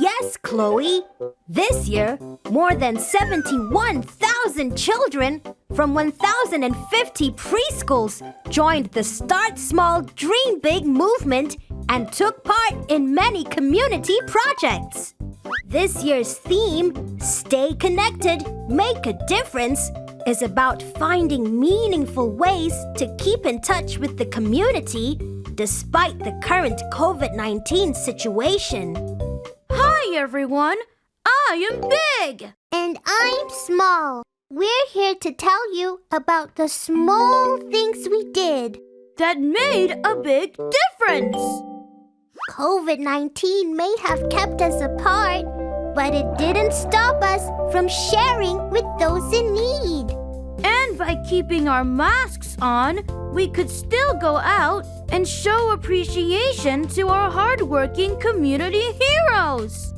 Yes, Chloe. This year, more than 71,000 children from 1,050 preschools joined the Start Small, Dream Big movement and took part in many community projects. This year's theme, Stay Connected, Make a Difference, is about finding meaningful ways to keep in touch with the community despite the current COVID-19 situation. Hi, everyone. I am big. And I'm small. We're here to tell you about the small things we did that made a big difference. COVID-19 may have kept us apart, but it didn't stop us from sharing with those in need. And by keeping our masks on, we could still go out and show appreciation to our hardworking community heroes.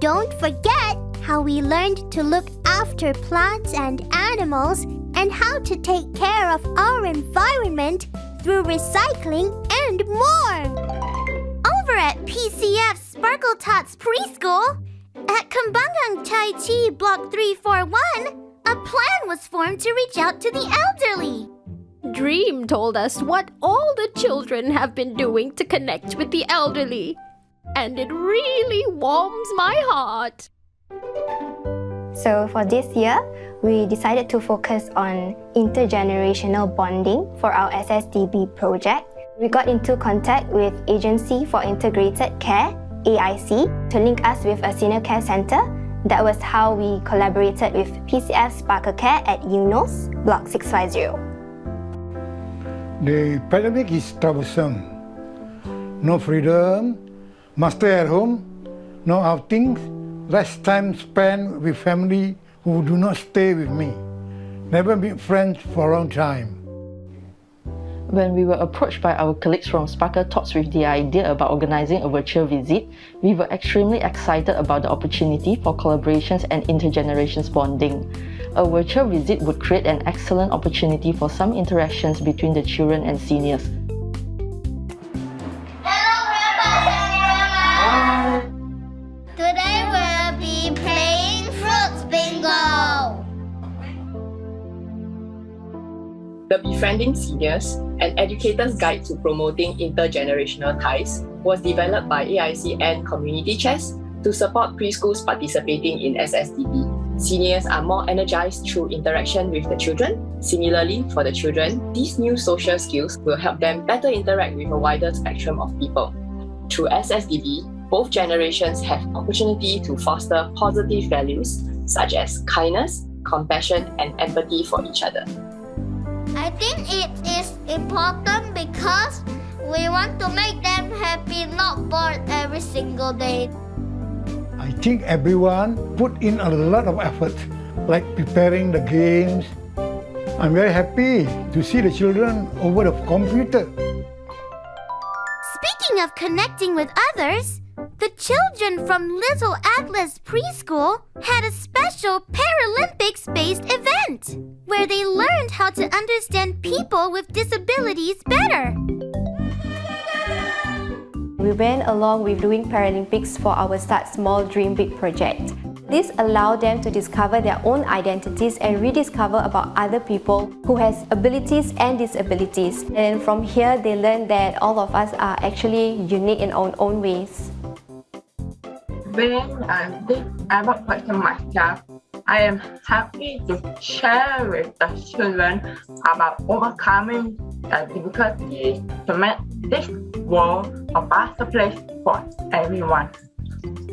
Don't forget how we learned to look after plants and animals and how to take care of our environment through recycling and more. Over at PCF Sparkle Tots Preschool, at Kembangan Tai Chi Block 341, a plan was formed to reach out to the elderly. Dream told us what all the children have been doing to connect with the elderly. And it really warms my heart. So for this year, we decided to focus on intergenerational bonding for our SSDB project. We got into contact with Agency for Integrated Care, AIC, to link us with a senior care center. That was how we collaborated with PCF Sparkle Care at Eunos, Block 650. The pandemic is troublesome. No freedom, must stay at home, no outings, less time spent with family who do not stay with me. Never meet friends for a long time. When we were approached by our colleagues from Sparkle Talks with the idea about organizing a virtual visit, we were extremely excited about the opportunity for collaborations and intergenerations bonding. A virtual visit would create an excellent opportunity for some interactions between the children and seniors. Today we'll be playing Fruits Bingo. The Befriending Seniors, an educator's guide to promoting intergenerational ties, was developed by AIC and Community Chess to support preschools participating in SSDB. Seniors are more energized through interaction with the children. Similarly, for the children, these new social skills will help them better interact with a wider spectrum of people. Through SSDB, both generations have opportunity to foster positive values such as kindness, compassion, and empathy for each other. I think it is important because we want to make them happy, not bored every single day. I think everyone put in a lot of effort, like preparing the games. I'm very happy to see the children over the computer. Speaking of connecting with others, the children from Little Atlas Preschool had a special Paralympics-based event where they learned how to understand people with disabilities better. We went along with doing Paralympics for our Start Small, Dream Big project. This allowed them to discover their own identities and rediscover about other people who has abilities and disabilities. And from here, they learned that all of us are actually unique in our own ways. When I did about question myself, I am happy to share with the children about overcoming the difficulties to make this world a better place for everyone.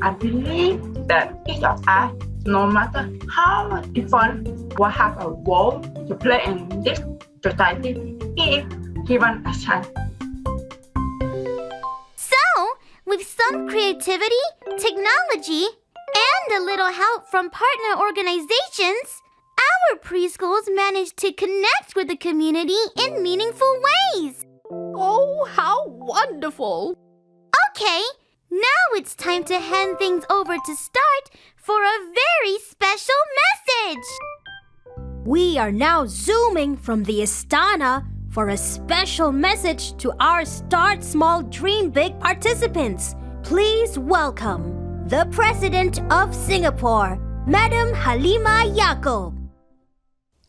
I believe that each of us, no matter how different, will have a role to play in this society if given a chance. So, with some creativity, technology, and a little help from partner organizations, our preschools managed to connect with the community in meaningful ways. Oh, how wonderful! Okay, now it's time to hand things over to Start for a very special message. We are now zooming from the Istana for a special message to our Start Small Dream Big participants. Please welcome the President of Singapore, Madam Halima Yaakob.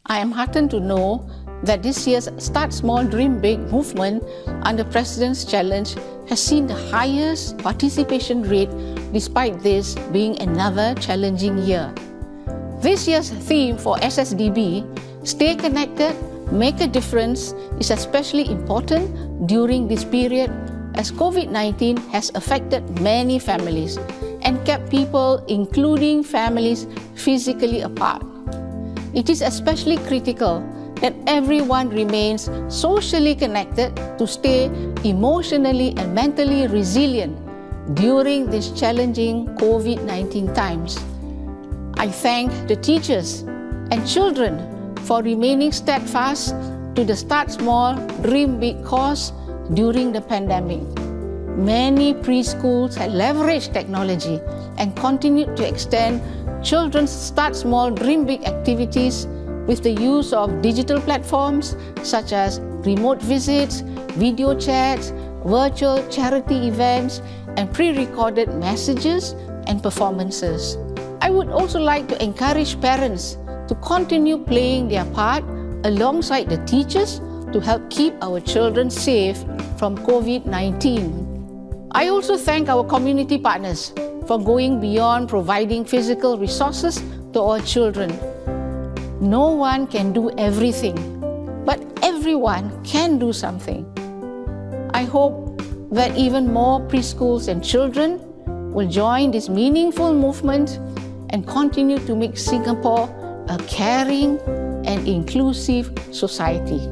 I am heartened to know that this year's Start Small Dream Big movement under President's Challenge has seen the highest participation rate despite this being another challenging year. This year's theme for SSDB, Stay Connected, Make a Difference, is especially important during this period as COVID-19 has affected many families and kept people, including families, physically apart. It is especially critical that everyone remains socially connected to stay emotionally and mentally resilient during these challenging COVID-19 times. I thank the teachers and children for remaining steadfast to the Start Small, Dream Big cause during the pandemic. Many preschools have leveraged technology and continued to extend children's Start Small, Dream Big activities with the use of digital platforms such as remote visits, video chats, virtual charity events, and pre-recorded messages and performances. I would also like to encourage parents to continue playing their part alongside the teachers to help keep our children safe from COVID-19. I also thank our community partners for going beyond providing physical resources to our children. No one can do everything, but everyone can do something. I hope that even more preschools and children will join this meaningful movement and continue to make Singapore a caring and inclusive society.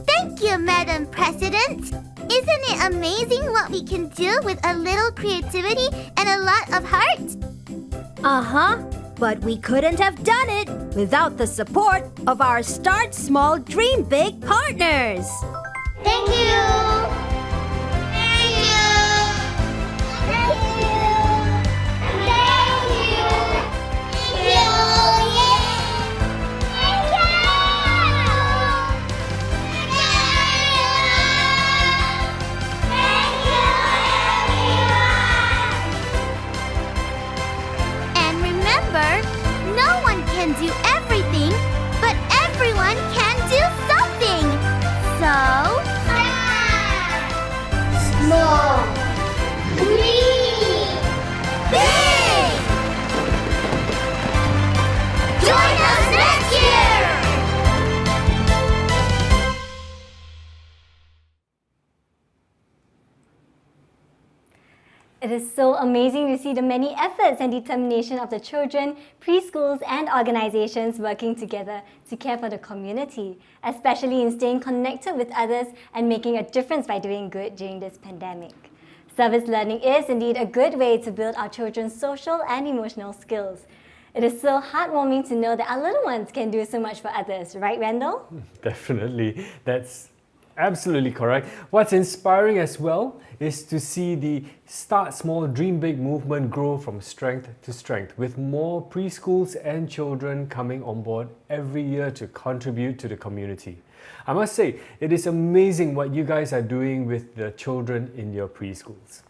Thank you, Madam President. Isn't it amazing what we can do with a little creativity and a lot of heart? But we couldn't have done it without the support of our Start Small, Dream Big partners. Thank you. Thank you. Thank you. Thank you. Thank you. Thank you. Thank you, everyone. And remember, no one can do everything, but everyone can do something. So, Small. Dream. big! Join us next year! It is so amazing to see the many efforts and determination of the children, preschools and organizations working together to care for the community, especially in staying connected with others and making a difference by doing good during this pandemic. Service learning is indeed a good way to build our children's social and emotional skills. It is so heartwarming to know that our little ones can do so much for others, right, Randall? Definitely. That's absolutely correct. What's inspiring as well is to see the Start Small, Dream Big movement grow from strength to strength, with more preschools and children coming on board every year to contribute to the community. I must say, it is amazing what you guys are doing with the children in your preschools.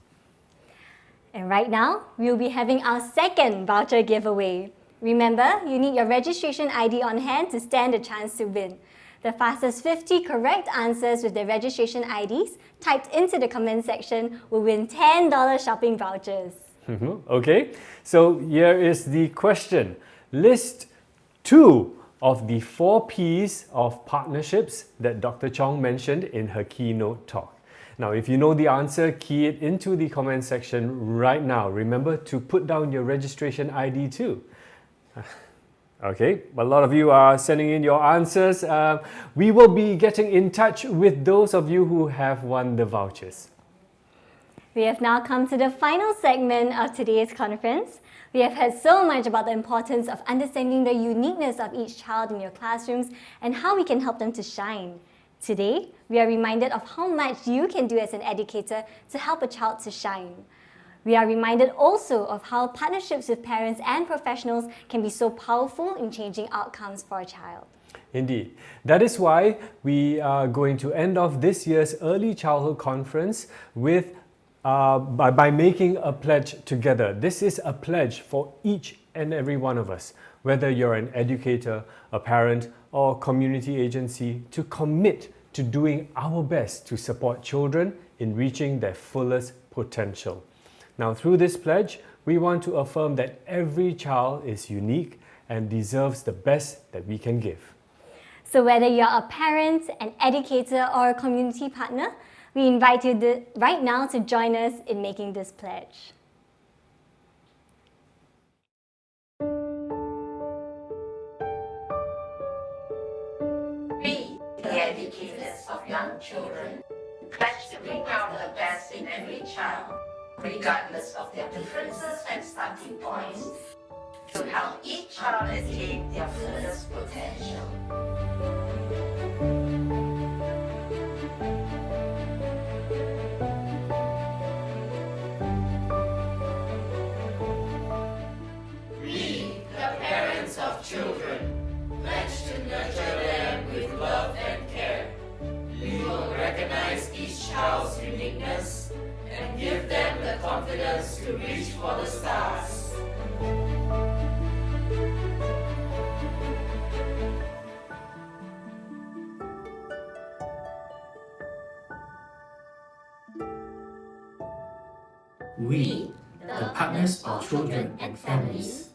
And right now, we'll be having our second voucher giveaway. Remember, you need your registration ID on hand to stand a chance to win. The fastest 50 correct answers with their registration IDs typed into the comment section will win $10 shopping vouchers. Okay, so here is the question. List 2 of the 4 P's of partnerships that Dr. Chong mentioned in her keynote talk. Now, if you know the answer, key it into the comment section right now. Remember to put down your registration ID too. Okay, a lot of you are sending in your answers. We will be getting in touch with those of you who have won the vouchers. We have now come to the final segment of today's conference. We have heard so much about the importance of understanding the uniqueness of each child in your classrooms and how we can help them to shine. Today, we are reminded of how much you can do as an educator to help a child to shine. We are reminded also of how partnerships with parents and professionals can be so powerful in changing outcomes for a child. Indeed. That is why we are going to end off this year's Early Childhood Conference with by making a pledge together. This is a pledge for each and every one of us, whether you're an educator, a parent, or community agency, to commit to doing our best to support children in reaching their fullest potential. Now, through this pledge, we want to affirm that every child is unique and deserves the best that we can give. So whether you're a parent, an educator, or a community partner, we invite you right now to join us in making this pledge. We, the educators of young children, pledge to bring out the best in every child, regardless of their differences and starting points, to help each child attain their fullest potential. Children, pledge to nurture them with love and care. We will recognize each child's uniqueness and give them the confidence to reach for the stars. We, the partners of children and families,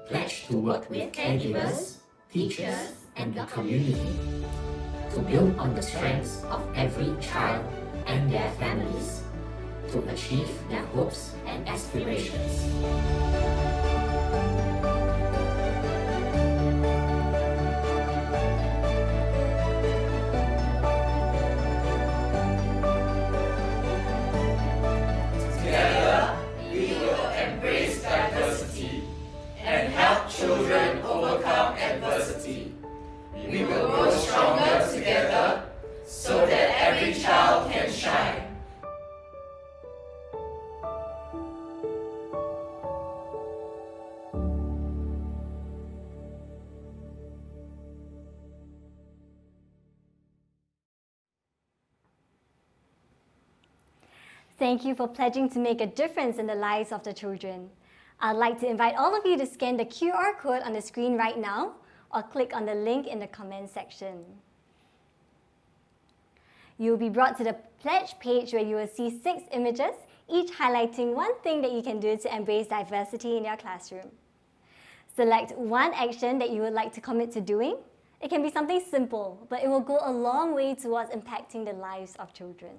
pledge to work with caregivers, teachers, and the community to build on the strengths of every child and their families to achieve their hopes and aspirations. Together, we will embrace diversity and help children overcome adversity. We will grow stronger together so that every child can shine. Thank you for pledging to make a difference in the lives of the children. I'd like to invite all of you to scan the QR code on the screen right now or click on the link in the comment section. You'll be brought to the pledge page where you will see 6 images, each highlighting one thing that you can do to embrace diversity in your classroom. Select one action that you would like to commit to doing. It can be something simple, but it will go a long way towards impacting the lives of children.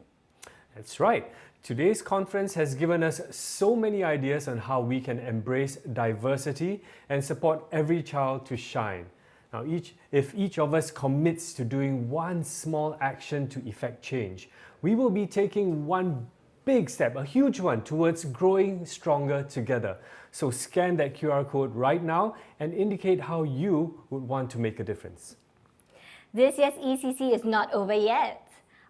That's right. Today's conference has given us so many ideas on how we can embrace diversity and support every child to shine. Now, if each of us commits to doing one small action to effect change, we will be taking one big step, a huge one, towards growing stronger together. So scan that QR code right now and indicate how you would want to make a difference. This year's ECC is not over yet.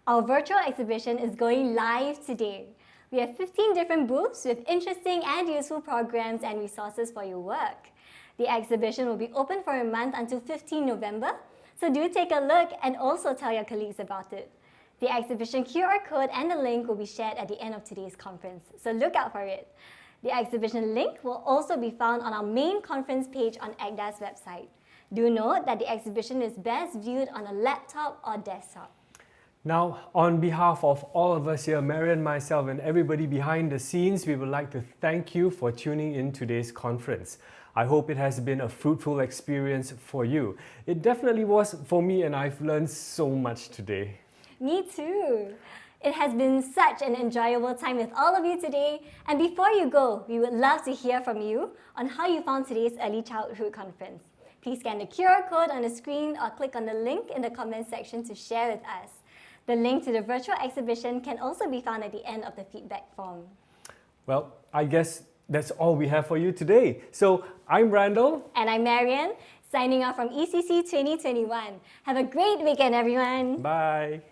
Our virtual exhibition is going live today. We have 15 different booths with interesting and useful programs and resources for your work. The exhibition will be open for a month until 15 November, so do take a look and also tell your colleagues about it. The exhibition QR code and the link will be shared at the end of today's conference, so look out for it. The exhibition link will also be found on our main conference page on ECDA's website. Do note that the exhibition is best viewed on a laptop or desktop. Now, on behalf of all of us here, Marian, myself, and everybody behind the scenes, we would like to thank you for tuning in today's conference. I hope it has been a fruitful experience for you. It definitely was for me, and I've learned so much today. Me too. It has been such an enjoyable time with all of you today. And before you go, we would love to hear from you on how you found today's Early Childhood Conference. Please scan the QR code on the screen or click on the link in the comment section to share with us. The link to the virtual exhibition can also be found at the end of the feedback form. Well, I guess that's all we have for you today. So I'm Randall. And I'm Marian, signing off from ECC 2021. Have a great weekend, everyone. Bye.